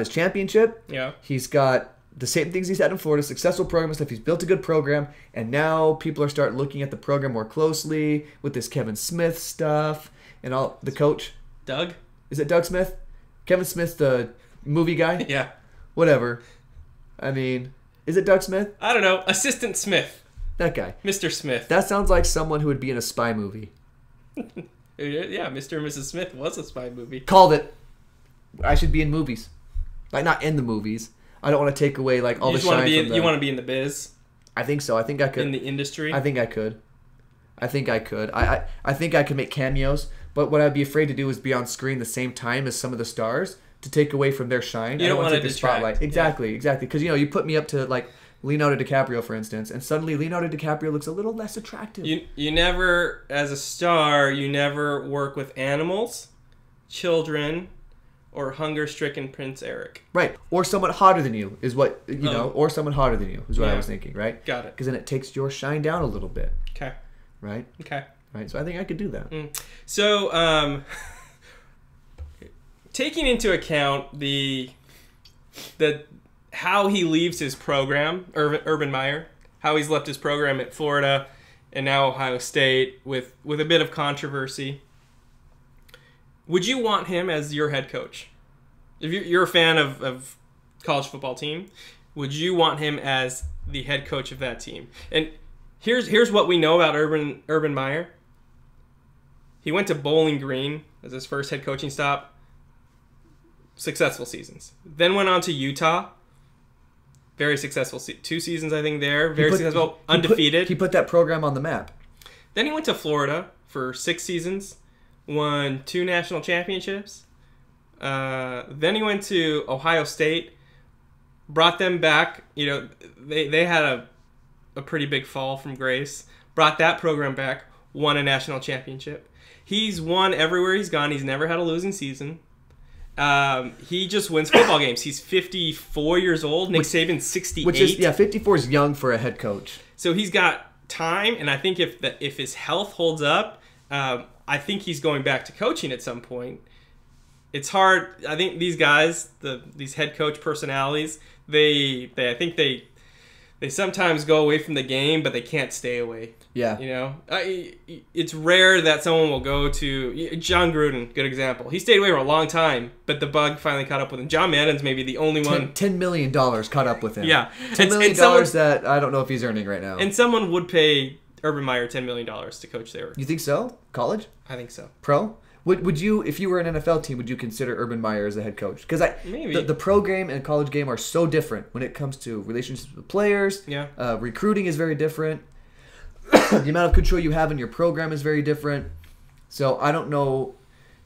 championship. Yeah. He's got the same things he's had in Florida, successful program and stuff. He's built a good program, and now people are starting looking at the program more closely with this Kevin Smith stuff and all. The coach, Doug, is it Doug Smith? Kevin Smith, the movie guy. Yeah. Whatever. I mean, Is it Doug Smith? I don't know. Assistant Smith. That guy. Mr. Smith. That sounds like someone who would be in a spy movie. Yeah, Mr. and Mrs. Smith was a spy movie. Called it. I should be in movies. Like, not in the movies. I don't want to take away, like, all the shine from them. You want to be in the biz? I think so. I think I could. In the industry? I think I could. I think I think I could make cameos, but what I'd be afraid to do is be on screen the same time as some of the stars to take away from their shine. You don't want to take the distract. spotlight. Exactly. Because, you put me up to, like, Leonardo DiCaprio, for instance, and suddenly Leonardo DiCaprio looks a little less attractive. You never, as a star, you never work with animals, children, or hunger-stricken Prince Eric. Right. Or someone hotter than you is what, know, or someone hotter than you is what I was thinking, right? Got it. Because then it takes your shine down a little bit. Okay. Right? Okay. Right. So I think I could do that. So, taking into account the how he leaves his program, Urban Meyer, how he's left his program at Florida and now Ohio State with a bit of controversy, would you want him as your head coach? If you're a fan of college football team, would you want him as the head coach of that team? And here's what we know about Urban Meyer. He went to Bowling Green as his first head coaching stop. Successful seasons. Then went on to Utah. Very successful. 2 seasons, I think, there. Very successful. Undefeated. He put that program on the map. Then he went to Florida for 6 seasons. Won 2 national championships. Then he went to Ohio State. Brought them back. They had a pretty big fall from grace. Brought that program back. Won a national championship. He's won everywhere he's gone. He's never had a losing season. He just wins football games. He's 54 years old. Nick Saban's 68. Which is 54 is young for a head coach. So he's got time, and I think if his health holds up, I think he's going back to coaching at some point. It's hard. I think these guys, these head coach personalities, they sometimes go away from the game, but they can't stay away. Yeah. It's rare that someone will go to John Gruden, good example. He stayed away for a long time, but the bug finally caught up with him. John Madden's maybe the only one. $10 million caught up with him. Yeah. $10 million that I don't know if he's earning right now. And someone would pay Urban Meyer $10 million to coach there. You think so? College? I think so. Pro? Would you, if you were an NFL team, would you consider Urban Meyer as a head coach? Because the pro game and college game are so different when it comes to relationships with players. Yeah. Recruiting is very different. The amount of control you have in your program is very different. So I don't know.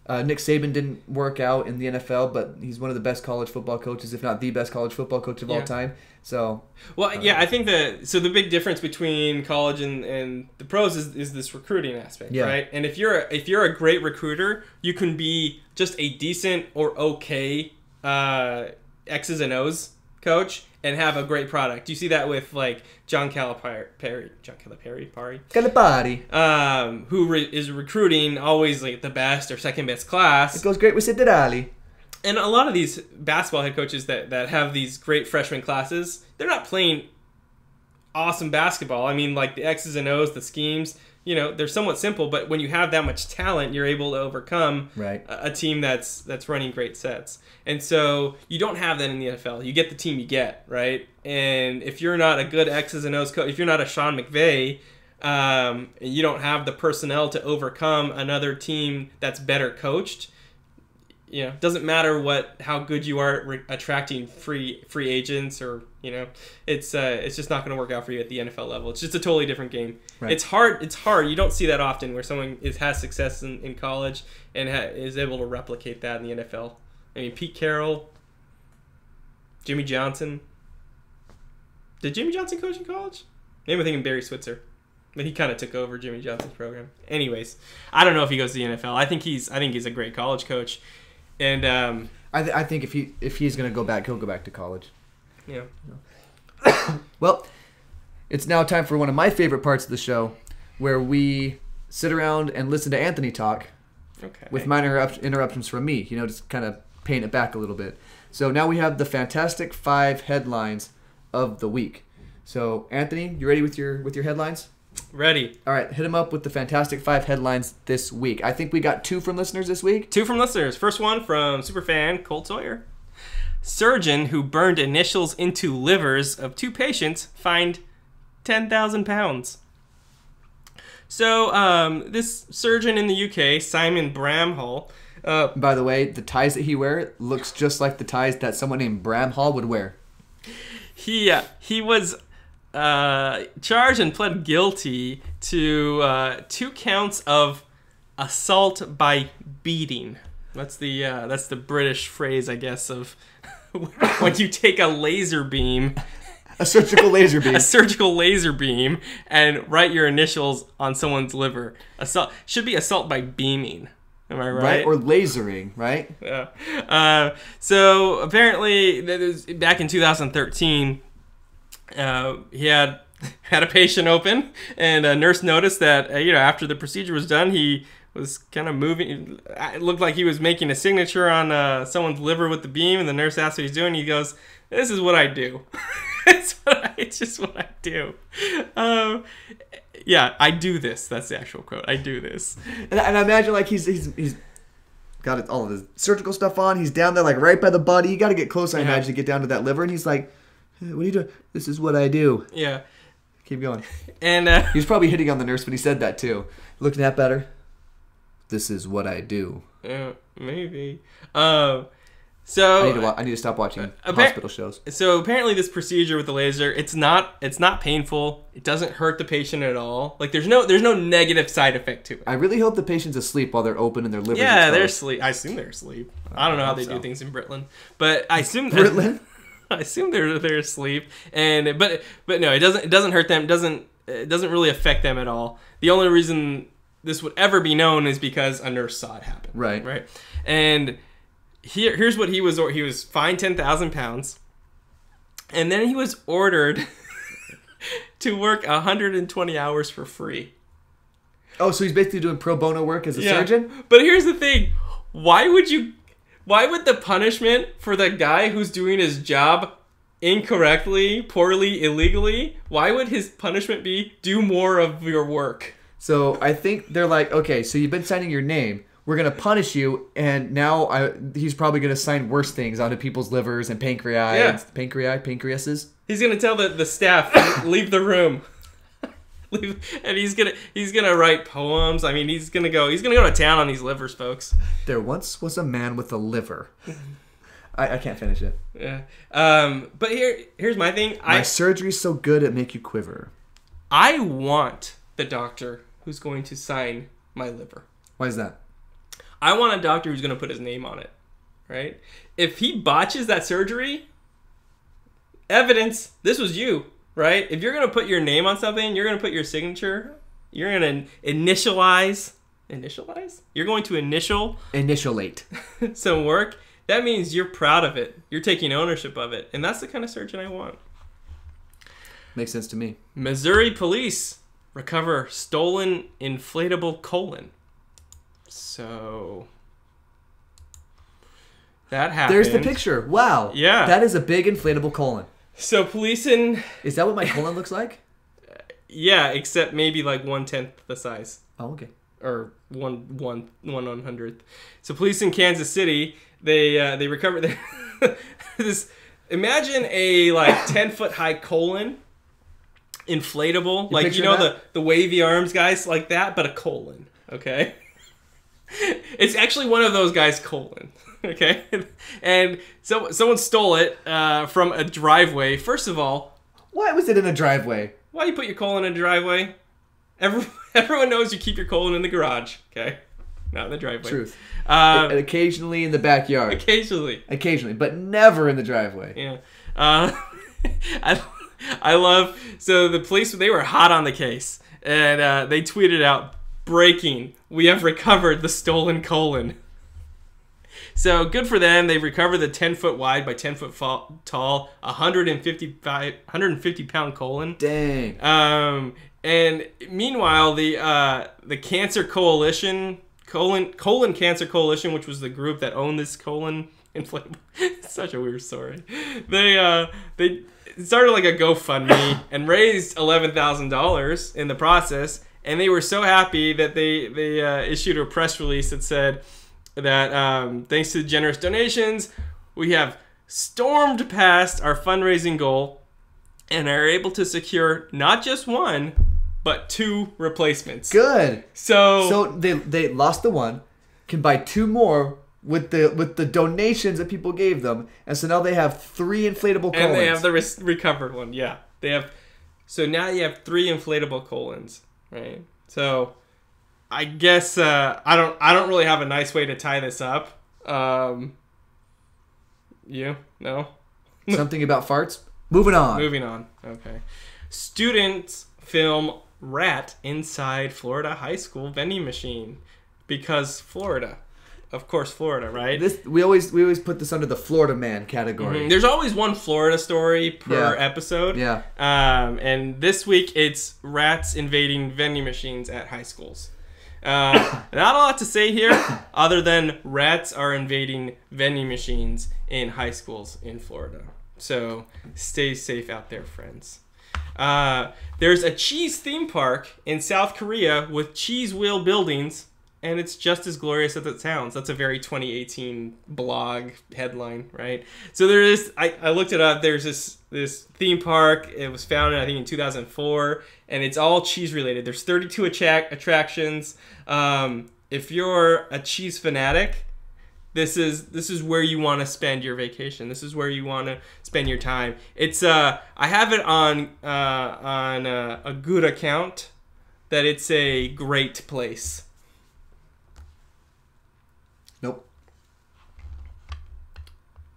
Nick Saban didn't work out in the NFL, but he's one of the best college football coaches, if not the best college football coach of all time. So, I think the big difference between college and the pros is this recruiting aspect, right? And if you're a great recruiter, you can be just a decent or okay X's and O's coach and have a great product. You see that with like John Calipari, who is recruiting always like the best or second best class. It goes great with Ciderali. And a lot of these basketball head coaches that have these great freshman classes, they're not playing awesome basketball. I mean, like the X's and O's, the schemes, they're somewhat simple, but when you have that much talent, you're able to overcome a team that's running great sets. And so you don't have that in the NFL. You get the team you get, right? And if you're not a good X's and O's coach, if you're not a Sean McVay, and you don't have the personnel to overcome another team that's better coached, it doesn't matter how good you are at attracting free agents or it's just not going to work out for you at the NFL level. It's just a totally different game. Right. It's hard. You don't see that often where someone has success in college and is able to replicate that in the NFL. I mean, Pete Carroll, Jimmy Johnson. Did Jimmy Johnson coach in college? Maybe I'm thinking Barry Switzer. But he kind of took over Jimmy Johnson's program. Anyways, I don't know if he goes to the NFL. I think he's a great college coach. And I think if he's going to go back, he'll go back to college. Yeah. Well, it's now time for one of my favorite parts of the show, where we sit around and listen to Anthony talk. Okay. With minor interruptions from me. Just kind of paint it back a little bit. So now we have the Fantastic 5 headlines of the week. So Anthony, you ready with your headlines? Ready. All right, hit him up with the Fantastic 5 headlines this week. I think we got 2 from listeners this week. 2 from listeners. First one from superfan Colt Sawyer. Surgeon who burned initials into livers of 2 patients fined £10,000. So this surgeon in the UK, Simon Bramhall. By the way, the ties that he wears looks just like the ties that someone named Bramhall would wear. He was charged and pled guilty to 2 counts of assault by beating. That's the British phrase, I guess, of when you take a laser beam. A surgical laser beam. A surgical laser beam and write your initials on someone's liver. Assault should be assault by beaming. Am I right? Right, or lasering, right? Yeah. So apparently, back in 2013, he had a patient open, and a nurse noticed that after the procedure was done, he was kind of moving. It looked like he was making a signature on someone's liver with the beam, and the nurse asked what he's doing. He goes, "This is what I do." It's just what I do. Yeah, I do this. That's the actual quote. I do this. And I imagine like he's got all of his surgical stuff on. He's down there like right by the body. You got to get close, I imagine, to get down to that liver. And he's like, "Hey, what are you doing?" "This is what I do." Yeah. Keep going. And he was probably hitting on the nurse when he said that too. Looking at better. "This is what I do." Maybe. So I need to stop watching hospital shows. So apparently, this procedure with the laser, it's not painful. It doesn't hurt the patient at all. Like there's no negative side effect to it. I really hope the patient's asleep while they're open and their liver's Yeah, exposed. they're asleep. I assume they're asleep. I don't know how they do things in Britland, but I assume Britland. I assume they're asleep. And but no, it doesn't hurt them. It doesn't really affect them at all. The only reason this would ever be known is because a nurse saw it happen. Right. And here's what he was fined £10,000, and then he was ordered to work 120 hours for free. Oh, so he's basically doing pro bono work as a surgeon? But here's the thing. Why would the punishment for the guy who's doing his job incorrectly, poorly, illegally, why would his punishment be do more of your work? So I think they're like, okay, so you've been signing your name. We're going to punish you, and now he's probably going to sign worse things onto people's livers and pancreases. He's going to tell the staff, leave the room. And he's gonna write poems. I mean, he's gonna go to town on these livers, folks. There once was a man with a liver. I can't finish it. Yeah. But here's my thing. My surgery's so good it make you quiver. I want the doctor who's going to sign my liver. Why is that? I want a doctor who's going to put his name on it, right? If he botches that surgery, evidence, this was you, right? If you're going to put your name on something, you're going to put your signature, you're going to initialize? You're going to initialate some work. That means you're proud of it. You're taking ownership of it. And that's the kind of surgeon I want. Makes sense to me. Missouri police recover stolen inflatable colon. So that happened. There's the picture. Wow. Yeah. That is a big inflatable colon. So police in... Is that what my colon looks like? Yeah, except maybe like 1/10 the size. Oh, okay. Or 1/100th. So police in Kansas City, they recovered this. Imagine a like 10-foot high colon, inflatable, like the wavy arms guys like that, but a colon. Okay. It's actually one of those guys' colon, okay? And so someone stole it from a driveway. First of all... Why was it in a driveway? Why do you put your colon in a driveway? Everyone knows you keep your colon in the garage, okay? Not in the driveway. Truth. And occasionally in the backyard. Occasionally, but never in the driveway. Yeah. I love... So the police, they were hot on the case. And they tweeted out, "Breaking, we have recovered the stolen colon." So good for them. They've recovered the 10-foot wide by 10-foot tall, 150 pound colon. Dang. And meanwhile, the Cancer Coalition, colon Cancer Coalition, which was the group that owned this colon inflatable. It's such a weird story. They started like a GoFundMe and raised $11,000 in the process. And they were so happy that they issued a press release that said that thanks to the generous donations, we have stormed past our fundraising goal and are able to secure not just one, but 2 replacements. Good. So they lost the one, can buy 2 more with the donations that people gave them, and so now they have 3 inflatable colons. And they have the recovered one. Yeah, they have. So now you have 3 inflatable colons, right? So I guess I don't really have a nice way to tie this up. You no. Something about farts. Moving on. Okay. Students film rat inside Florida high school vending machine because Florida. Of course, Florida, right? We always put this under the Florida man category. Mm-hmm. There's always one Florida story per episode. Yeah. And this week it's rats invading vending machines at high schools. Not a lot to say here, other than rats are invading vending machines in high schools in Florida. So stay safe out there, friends. There's a cheese theme park in South Korea with cheese wheel buildings, and it's just as glorious as it sounds. That's a very 2018 blog headline, right? So there is. I looked it up. There's this theme park. It was founded, I think, in 2004, and it's all cheese related. There's 32 attractions. If you're a cheese fanatic, this is where you want to spend your vacation. This is where you want to spend your time. It's I have it on a good account that it's a great place. Nope.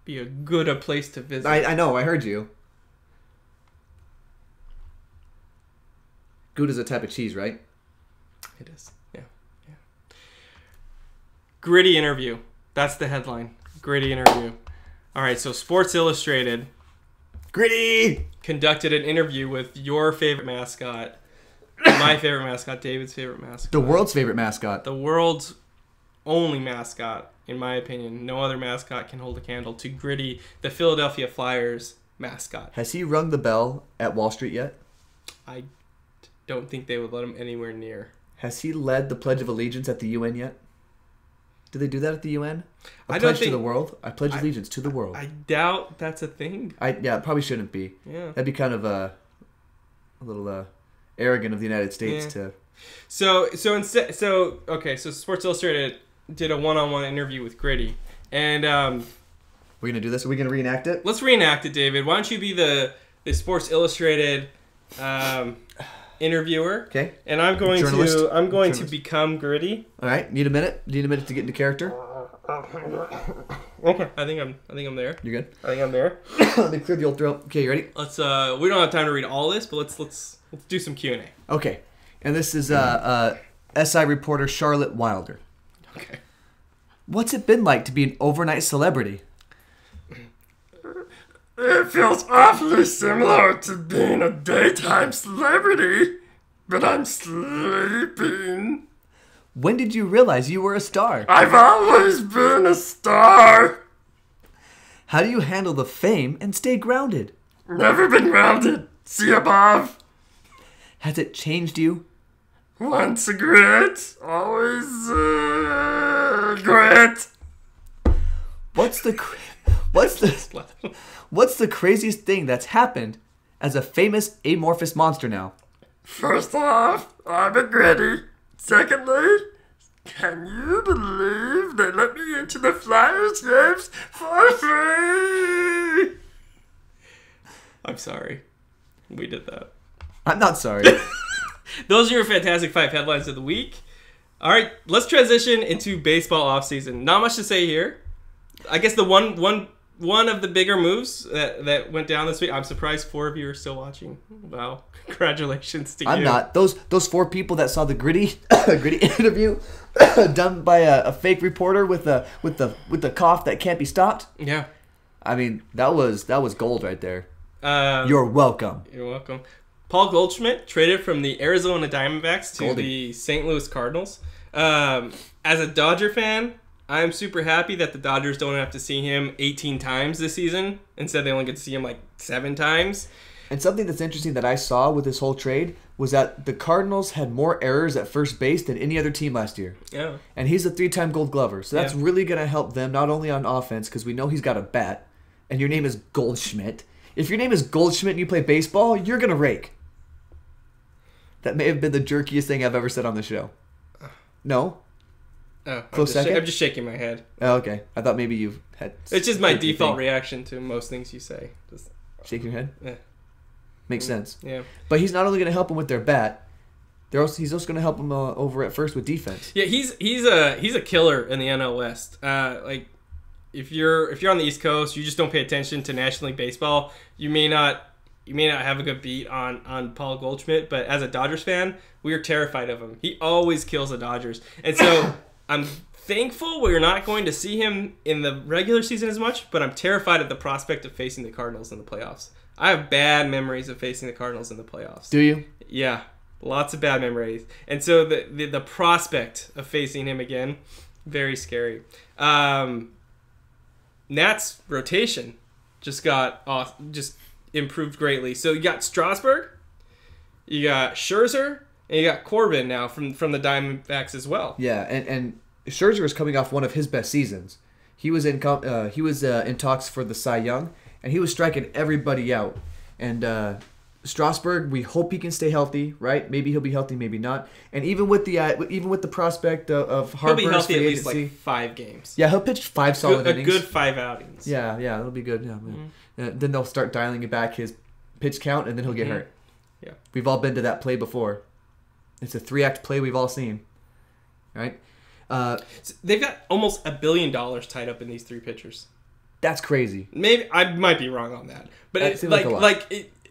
Be a good place to visit. I know. I heard you. Gouda is a type of cheese, right? It is. Yeah. Gritty interview. That's the headline. Gritty interview. All right, so Sports Illustrated Gritty conducted an interview with your favorite mascot, my favorite mascot, David's favorite mascot. The world's favorite mascot. The world's only mascot, in my opinion. No other mascot can hold a candle to Gritty, the Philadelphia Flyers mascot. Has he rung the bell at Wall Street yet? I don't think they would let him anywhere near. Has he led the Pledge of Allegiance at the UN yet? Do they do that at the UN? I pledge to the world? I pledge allegiance to the world. I doubt that's a thing. Yeah, it probably shouldn't be. Yeah. That'd be kind of a little arrogant of the United States to... So Sports Illustrated did a one-on-one interview with Gritty. And we're going to do this? Are we going to reenact it? Let's reenact it, David. Why don't you be the Sports Illustrated interviewer? Okay. And I'm going to become Gritty. All right. Need a minute? Need a minute to get into character? Okay. I think I'm there. You good? I think I'm there. Let me clear the old throat. Okay, you ready? Let's we don't have time to read all this, but let's do some Q&A. Okay. And this is SI reporter Charlotte Wilder. Okay. What's it been like to be an overnight celebrity? It feels awfully similar to being a daytime celebrity, but I'm sleeping. When did you realize you were a star? I've always been a star. How do you handle the fame and stay grounded? Never been grounded. See above. Has it changed you? Once a grit, always grit. What's the craziest thing that's happened as a famous amorphous monster now? First off, I'm a gritty. Secondly, can you believe they let me into the Flyers games for free? I'm sorry. We did that. I'm not sorry. Those are your Fantastic Five headlines of the week. All right, let's transition into baseball offseason. Not much to say here. I guess the one of the bigger moves that went down this week. I'm surprised 4 of you are still watching. Wow, congratulations to you. I'm not. Those 4 people that saw the gritty interview done by a fake reporter with the cough that can't be stopped. Yeah. I mean, that was gold right there. You're welcome. You're welcome. Paul Goldschmidt traded from the Arizona Diamondbacks to the St. Louis Cardinals. As a Dodger fan, I'm super happy that the Dodgers don't have to see him 18 times this season. Instead, they only get to see him like 7 times. And something that's interesting that I saw with this whole trade was that the Cardinals had more errors at first base than any other team last year. Yeah. And he's a 3-time Gold Glover. So that's really going to help them, not only on offense, because we know he's got a bat, and your name is Goldschmidt. If your name is Goldschmidt and you play baseball, you're going to rake. That may have been the jerkiest thing I've ever said on the show. No? Oh, Close second? I'm just shaking my head. Oh, okay. I thought maybe you had... It's just my default reaction to most things you say. Just, shake your head? Yeah. Makes sense. Yeah. But he's not only going to help him with their bat, he's also going to help him over at first with defense. Yeah, he's a killer in the NL West. Like, if you're on the East Coast, you just don't pay attention to National League Baseball. You may not have a good beat on Paul Goldschmidt, but as a Dodgers fan, we are terrified of him. He always kills the Dodgers, and so I'm thankful we're not going to see him in the regular season as much. But I'm terrified of the prospect of facing the Cardinals in the playoffs. I have bad memories of facing the Cardinals in the playoffs. Do you? Yeah, lots of bad memories, and so the prospect of facing him again, very scary. Nats rotation just improved greatly. So you got Strasburg, you got Scherzer, and you got Corbin now from the Diamondbacks as well. Yeah, and Scherzer is coming off one of his best seasons. He was in talks for the Cy Young, and he was striking everybody out. And Strasburg, we hope he can stay healthy, right? Maybe he'll be healthy, maybe not. And even with the prospect of Harper's he'll be healthy at free least agency, like 5 games. Yeah, he'll pitch 5 solid innings. A good 5 outings. Yeah, it'll be good. Yeah, then they'll start dialing it back his pitch count, and then he'll get hurt. Yeah, we've all been to that play before. It's a 3-act play we've all seen, right? So they've got almost $1 billion tied up in these 3 pitchers. That's crazy. Maybe I might be wrong on that, but it's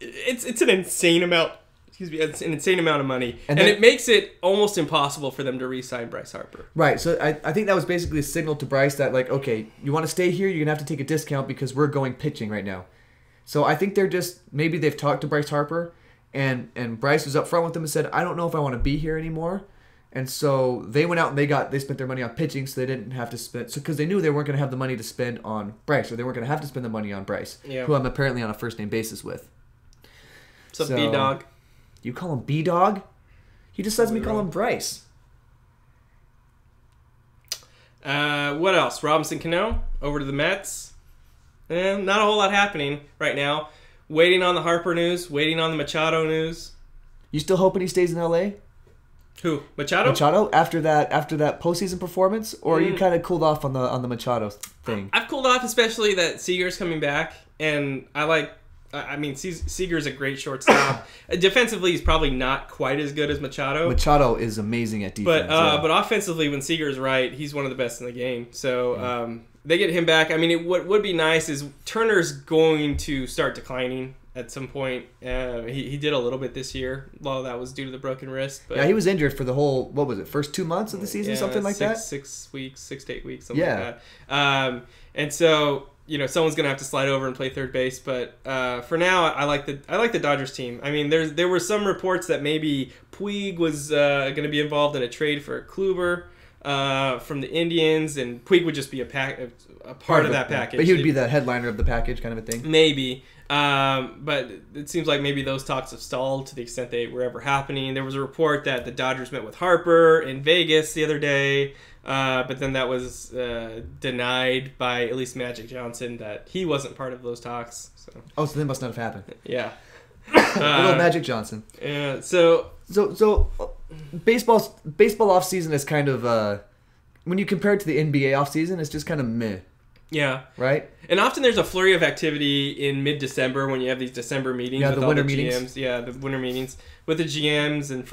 it's an insane amount. Excuse me, it's an insane amount of money, and it makes it almost impossible for them to re-sign Bryce Harper. Right. So I think that was basically a signal to Bryce that, like, okay, you want to stay here, you're gonna have to take a discount because we're going pitching right now. So I think maybe they've talked to Bryce Harper, and Bryce was up front with them and said, I don't know if I want to be here anymore. And so they went out and they spent their money on pitching, so they didn't have to spend, because they knew they weren't going to have the money to spend on Bryce, or they weren't going to have to spend the money on Bryce, who I'm apparently on a first name basis with. So B-Dog. You call him B-Dog? He just lets me call him Bryce. What else? Robinson Cano over to the Mets. Not a whole lot happening right now. Waiting on the Harper news. Waiting on the Machado news. You still hoping he stays in L.A.? Who? Machado? Machado after that postseason performance, or are you kind of cooled off on the Machado thing? I've cooled off, especially that Seager's coming back, and Seager's a great shortstop. Defensively, he's probably not quite as good as Machado. Machado is amazing at defense. But offensively, when Seager's right, he's one of the best in the game. So they get him back. I mean, what would be nice is Turner's going to start declining at some point. He did a little bit this year. A lot of that was due to the broken wrist. But, yeah, he was injured for the whole, first 2 months of the season, something like that? 6 weeks, 6 to 8 weeks, something like that. And so, someone's going to have to slide over and play third base. But for now, I like the Dodgers team. I mean, there were some reports that maybe Puig was going to be involved in a trade for Kluber from the Indians, and Puig would just be a part of that package. But he would be the headliner of the package, kind of a thing. Maybe. But it seems like maybe those talks have stalled to the extent they were ever happening. There was a report that the Dodgers met with Harper in Vegas the other day, but then that was denied by at least Magic Johnson that he wasn't part of those talks. So they must not have happened. Yeah. Little Magic Johnson. Yeah. So baseball off season is kind of when you compare it to the NBA off season, it's just kind of meh. Yeah. Right? And often there's a flurry of activity in mid-December when you have these December meetings with the all winter the meetings. GMs. Yeah, the winter meetings with the GMs and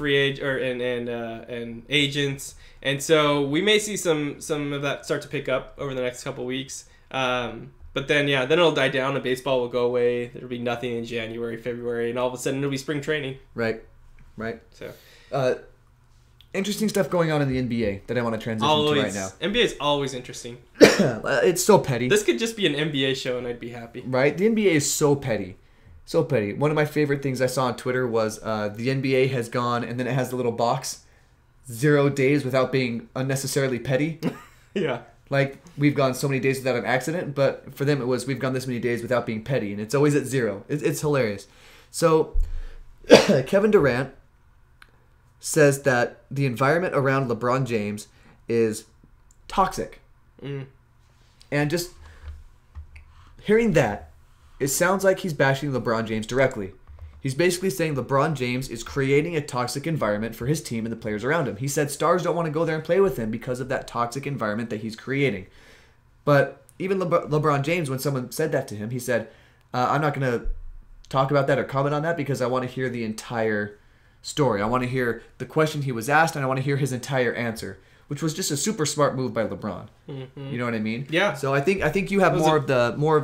and agents. And so we may see some of that start to pick up over the next couple weeks. But then it'll die down and baseball will go away. There'll be nothing in January, February, and all of a sudden it'll be spring training. Right. So interesting stuff going on in the NBA that I want to transition to right now. NBA is always interesting. It's so petty. This could just be an NBA show and I'd be happy. Right? The NBA is so petty. So petty. One of my favorite things I saw on Twitter was the NBA has gone, and then it has the little box, 0 days without being unnecessarily petty. Yeah. Like, we've gone so many days without an accident, but for them it was, we've gone this many days without being petty, and it's always at 0. It's hilarious. So, Kevin Durant says that the environment around LeBron James is toxic. And just hearing that, it sounds like he's bashing LeBron James directly. He's basically saying LeBron James is creating a toxic environment for his team and the players around him. He said stars don't want to go there and play with him because of that toxic environment that he's creating. But even LeBron James, when someone said that to him, he said, I'm not going to talk about that or comment on that because I want to hear the entire story. I want to hear the question he was asked, and I want to hear his entire answer, which was just a super smart move by LeBron. Mm-hmm. You know what I mean? Yeah. So I think you have more of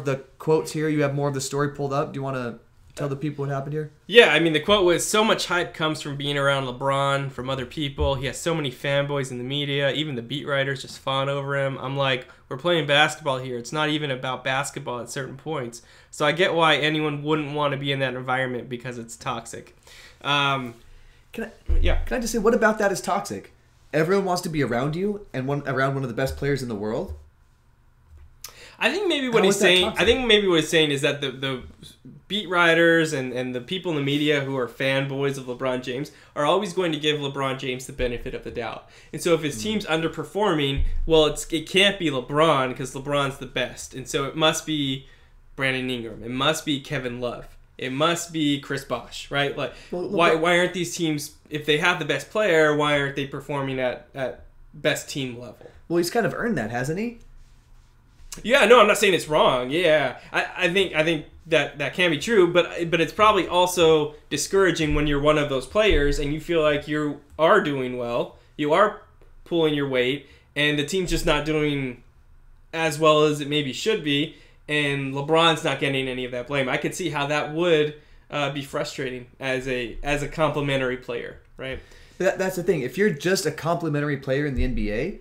the quotes here. You have more of the story pulled up. Do you want to tell the people what happened here? Yeah, I mean, the quote was, so much hype comes from being around LeBron, from other people. He has so many fanboys in the media. Even the beat writers just fawn over him. I'm like, we're playing basketball here. It's not even about basketball at certain points. So I get why anyone wouldn't want to be in that environment because it's toxic. Can I just say, what about that is toxic? Everyone wants to be around you and around one of the best players in the world. I think maybe what he's saying. Is that the beat writers and the people in the media who are fanboys of LeBron James are always going to give LeBron James the benefit of the doubt. And so if his team's underperforming, well, it can't be LeBron because LeBron's the best, and so it must be Brandon Ingram. It must be Kevin Love. It must be Chris Bosh, right? Like, why aren't these teams, if they have the best player, why aren't they performing at best team level? Well, he's kind of earned that, hasn't he? Yeah, no, I'm not saying it's wrong. Yeah, I think that can be true, but it's probably also discouraging when you're one of those players and you feel like you are doing well, you are pulling your weight, and the team's just not doing as well as it maybe should be, and LeBron's not getting any of that blame. I could see how that would be frustrating as a complimentary player, right? That's the thing. If you're just a complimentary player in the NBA,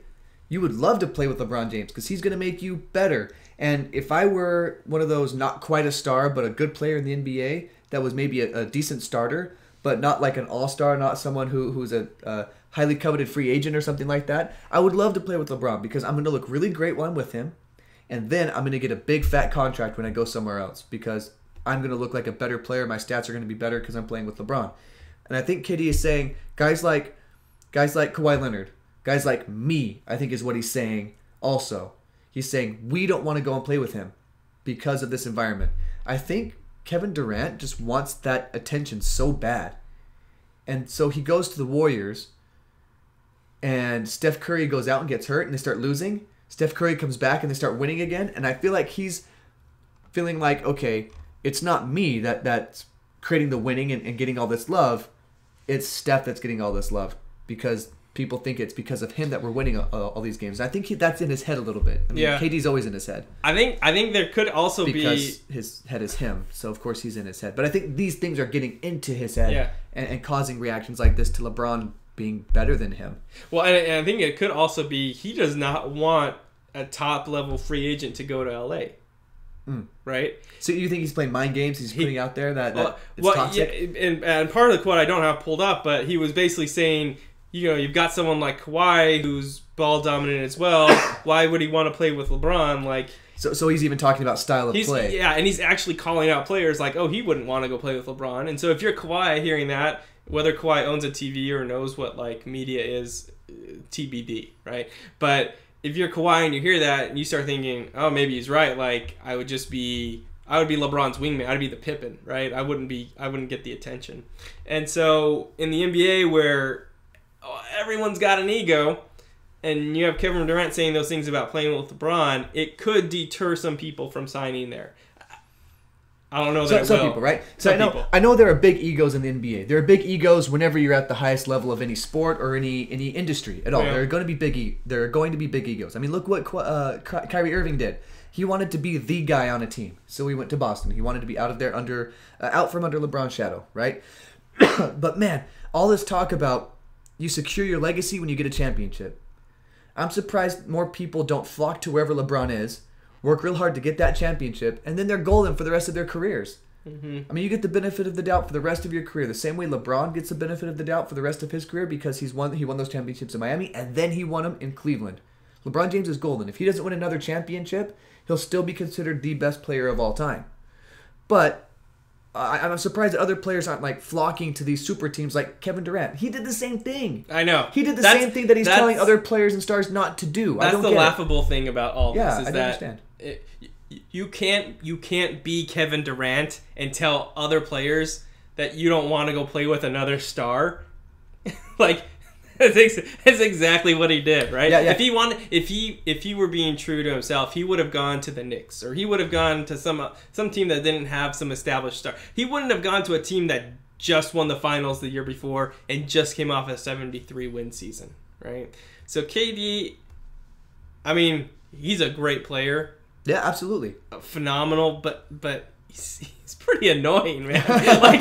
you would love to play with LeBron James because he's going to make you better. And if I were one of those not quite a star but a good player in the NBA that was maybe a decent starter, but not like an all-star, not someone who's a highly coveted free agent or something like that, I would love to play with LeBron because I'm going to look really great when I'm with him, and then I'm going to get a big fat contract when I go somewhere else because I'm going to look like a better player. My stats are going to be better because I'm playing with LeBron. And I think KD is saying guys like Kawhi Leonard, guys like me, I think is what he's saying also. He's saying we don't want to go and play with him because of this environment. I think Kevin Durant just wants that attention so bad. And so he goes to the Warriors and Steph Curry goes out and gets hurt and they start losing. Steph Curry comes back and they start winning again. And I feel like he's feeling like, okay, it's not me that's creating the winning and getting all this love. It's Steph that's getting all this love because people think it's because of him that we're winning all these games. I think that's in his head a little bit. I mean, yeah. KD's always in his head. I think there could also because his head is him, so of course he's in his head. But I think these things are getting into his head and causing reactions like this to LeBron being better than him. Well, and I think it could also be he does not want a top-level free agent to go to LA. Right? So you think he's playing mind games? He's putting out there that it's toxic? Yeah, and part of the quote I don't have pulled up, but he was basically saying, you know, you've got someone like Kawhi who's ball dominant as well. Why would he want to play with LeBron? Like, so he's even talking about style of play. Yeah, and he's actually calling out players like, oh, he wouldn't want to go play with LeBron. And so if you're Kawhi hearing that, whether Kawhi owns a TV or knows what like media is, TBD, right? But if you're Kawhi and you hear that and you start thinking, oh, maybe he's right. Like, I would be LeBron's wingman. I'd be the Pippen, right? I wouldn't get the attention. And so in the NBA where everyone's got an ego, and you have Kevin Durant saying those things about playing with LeBron, it could deter some people from signing there. I don't know that some people, right? So I know there are big egos in the NBA. There are big egos whenever you're at the highest level of any sport or any industry at all. Yeah. There are going to be big egos. I mean, look what Kyrie Irving did. He wanted to be the guy on a team, so he went to Boston. He wanted to be out from under LeBron's shadow, right? But man, all this talk about you secure your legacy when you get a championship. I'm surprised more people don't flock to wherever LeBron is, work real hard to get that championship, and then they're golden for the rest of their careers. Mm-hmm. I mean, you get the benefit of the doubt for the rest of your career, the same way LeBron gets the benefit of the doubt for the rest of his career because he won those championships in Miami, and then he won them in Cleveland. LeBron James is golden. If he doesn't win another championship, he'll still be considered the best player of all time. But I'm surprised that other players aren't like flocking to these super teams like Kevin Durant. He did the same thing. I know. He did the same thing that he's telling other players and stars not to do. That's the laughable thing about all this. I understand. you can't be Kevin Durant and tell other players that you don't want to go play with another star. Like, that's exactly what he did, right? Yeah, yeah. If he were being true to himself, he would have gone to the Knicks, or he would have gone to some team that didn't have some established star. He wouldn't have gone to a team that just won the finals the year before and just came off a 73 win season, right? So KD, I mean, he's a great player. Yeah, absolutely. Phenomenal, but he's pretty annoying, man. Like,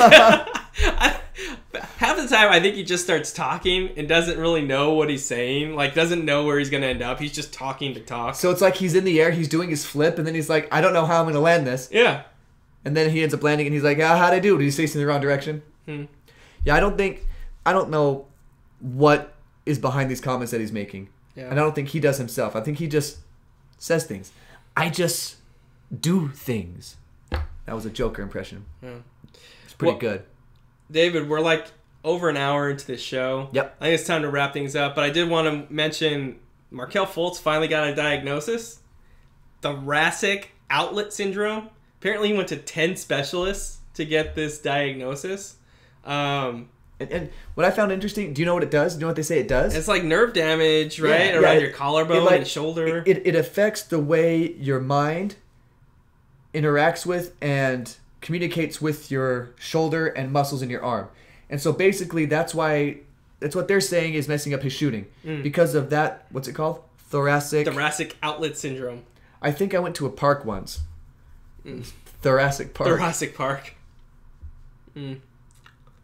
half the time I think he just starts talking and doesn't really know what he's saying. Like, doesn't know where he's going to end up. He's just talking to talk. So it's like he's in the air, he's doing his flip, and then he's like, I don't know how I'm going to land this. Yeah. And then he ends up landing, and he's like, how'd I do? Did he say in the wrong direction? Yeah, I don't know what is behind these comments that he's making. Yeah. And I don't think he does himself. I think he just says things. I just do things. That was a Joker impression. Yeah. It's pretty good. David, we're like over an hour into this show. Yep. I think it's time to wrap things up, but I did want to mention Markelle Fultz finally got a diagnosis. Thoracic outlet syndrome. Apparently he went to 10 specialists to get this diagnosis. And what I found interesting, do you know what it does? Do you know what they say it does? It's like nerve damage, right? Yeah, around your collarbone and shoulder. It affects the way your mind interacts with and communicates with your shoulder and muscles in your arm. And so basically that's what they're saying is messing up his shooting. Because of that, what's it called? Thoracic outlet syndrome. I think I went to a park once. Thoracic Park. Thoracic Park.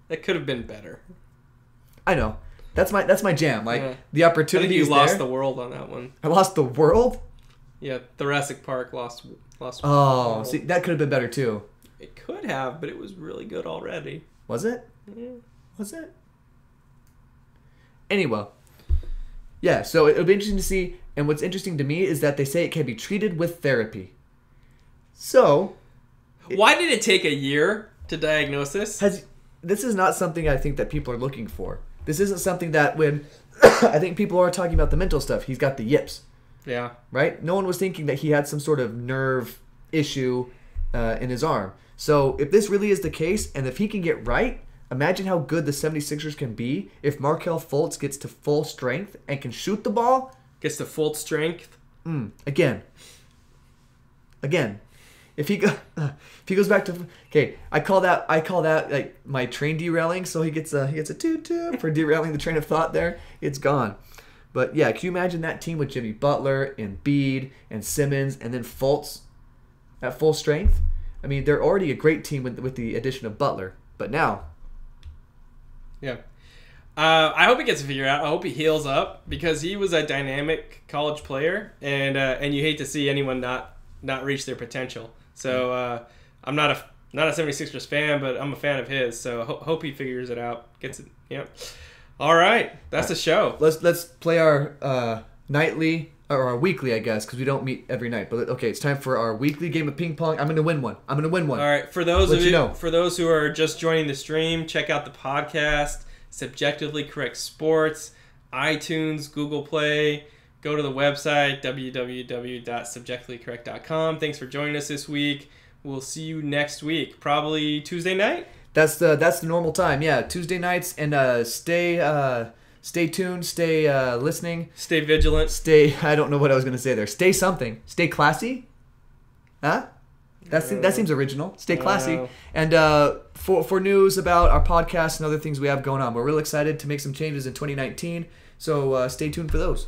That could have been better. I know. That's my jam. Like the opportunity. I think you is lost there. the world on that one. I lost the world? Yeah, Thoracic Park lost. Oh, see, that could have been better too. It could have, but it was really good already. Was it? Yeah. Was it? Anyway. Yeah, so it'll be interesting to see. And what's interesting to me is that they say it can be treated with therapy. So. Why did it take a year to diagnose this? This is not something I think that people are looking for. This isn't something that when I think people are talking about the mental stuff, he's got the yips. Yeah. Right? No one was thinking that he had some sort of nerve issue in his arm. So if this really is the case, and if he can get right, imagine how good the 76ers can be if Markelle Fultz gets to full strength and can shoot the ball. Gets to full strength. Again. If he goes back to I call that like my train derailing. So he gets a toot for derailing the train of thought there. It's gone. But yeah, can you imagine that team with Jimmy Butler and Bede and Simmons and then Fultz at full strength? I mean, they're already a great team with the addition of Butler, but now. Yeah. I hope he gets figured out. I hope he heals up because he was a dynamic college player, and you hate to see anyone not reach their potential. So I'm not a 76ers fan, but I'm a fan of his. So hope he figures it out. Gets it. Yep. All right, that's the show. Let's play our nightly or our weekly, I guess, because we don't meet every night. But okay, it's time for our weekly game of ping pong. I'm gonna win one. All right, for those who are just joining the stream, check out the podcast, Subjectively Correct Sports, iTunes, Google Play. Go to the website, www.subjectivelycorrect.com. Thanks for joining us this week. We'll see you next week, probably Tuesday night. That's the normal time, yeah. Tuesday nights, and stay tuned, stay listening. Stay vigilant. I don't know what I was going to say there. Stay something. Stay classy. Huh? That seems original. Stay classy. And for news about our podcast and other things we have going on, we're real excited to make some changes in 2019. So stay tuned for those.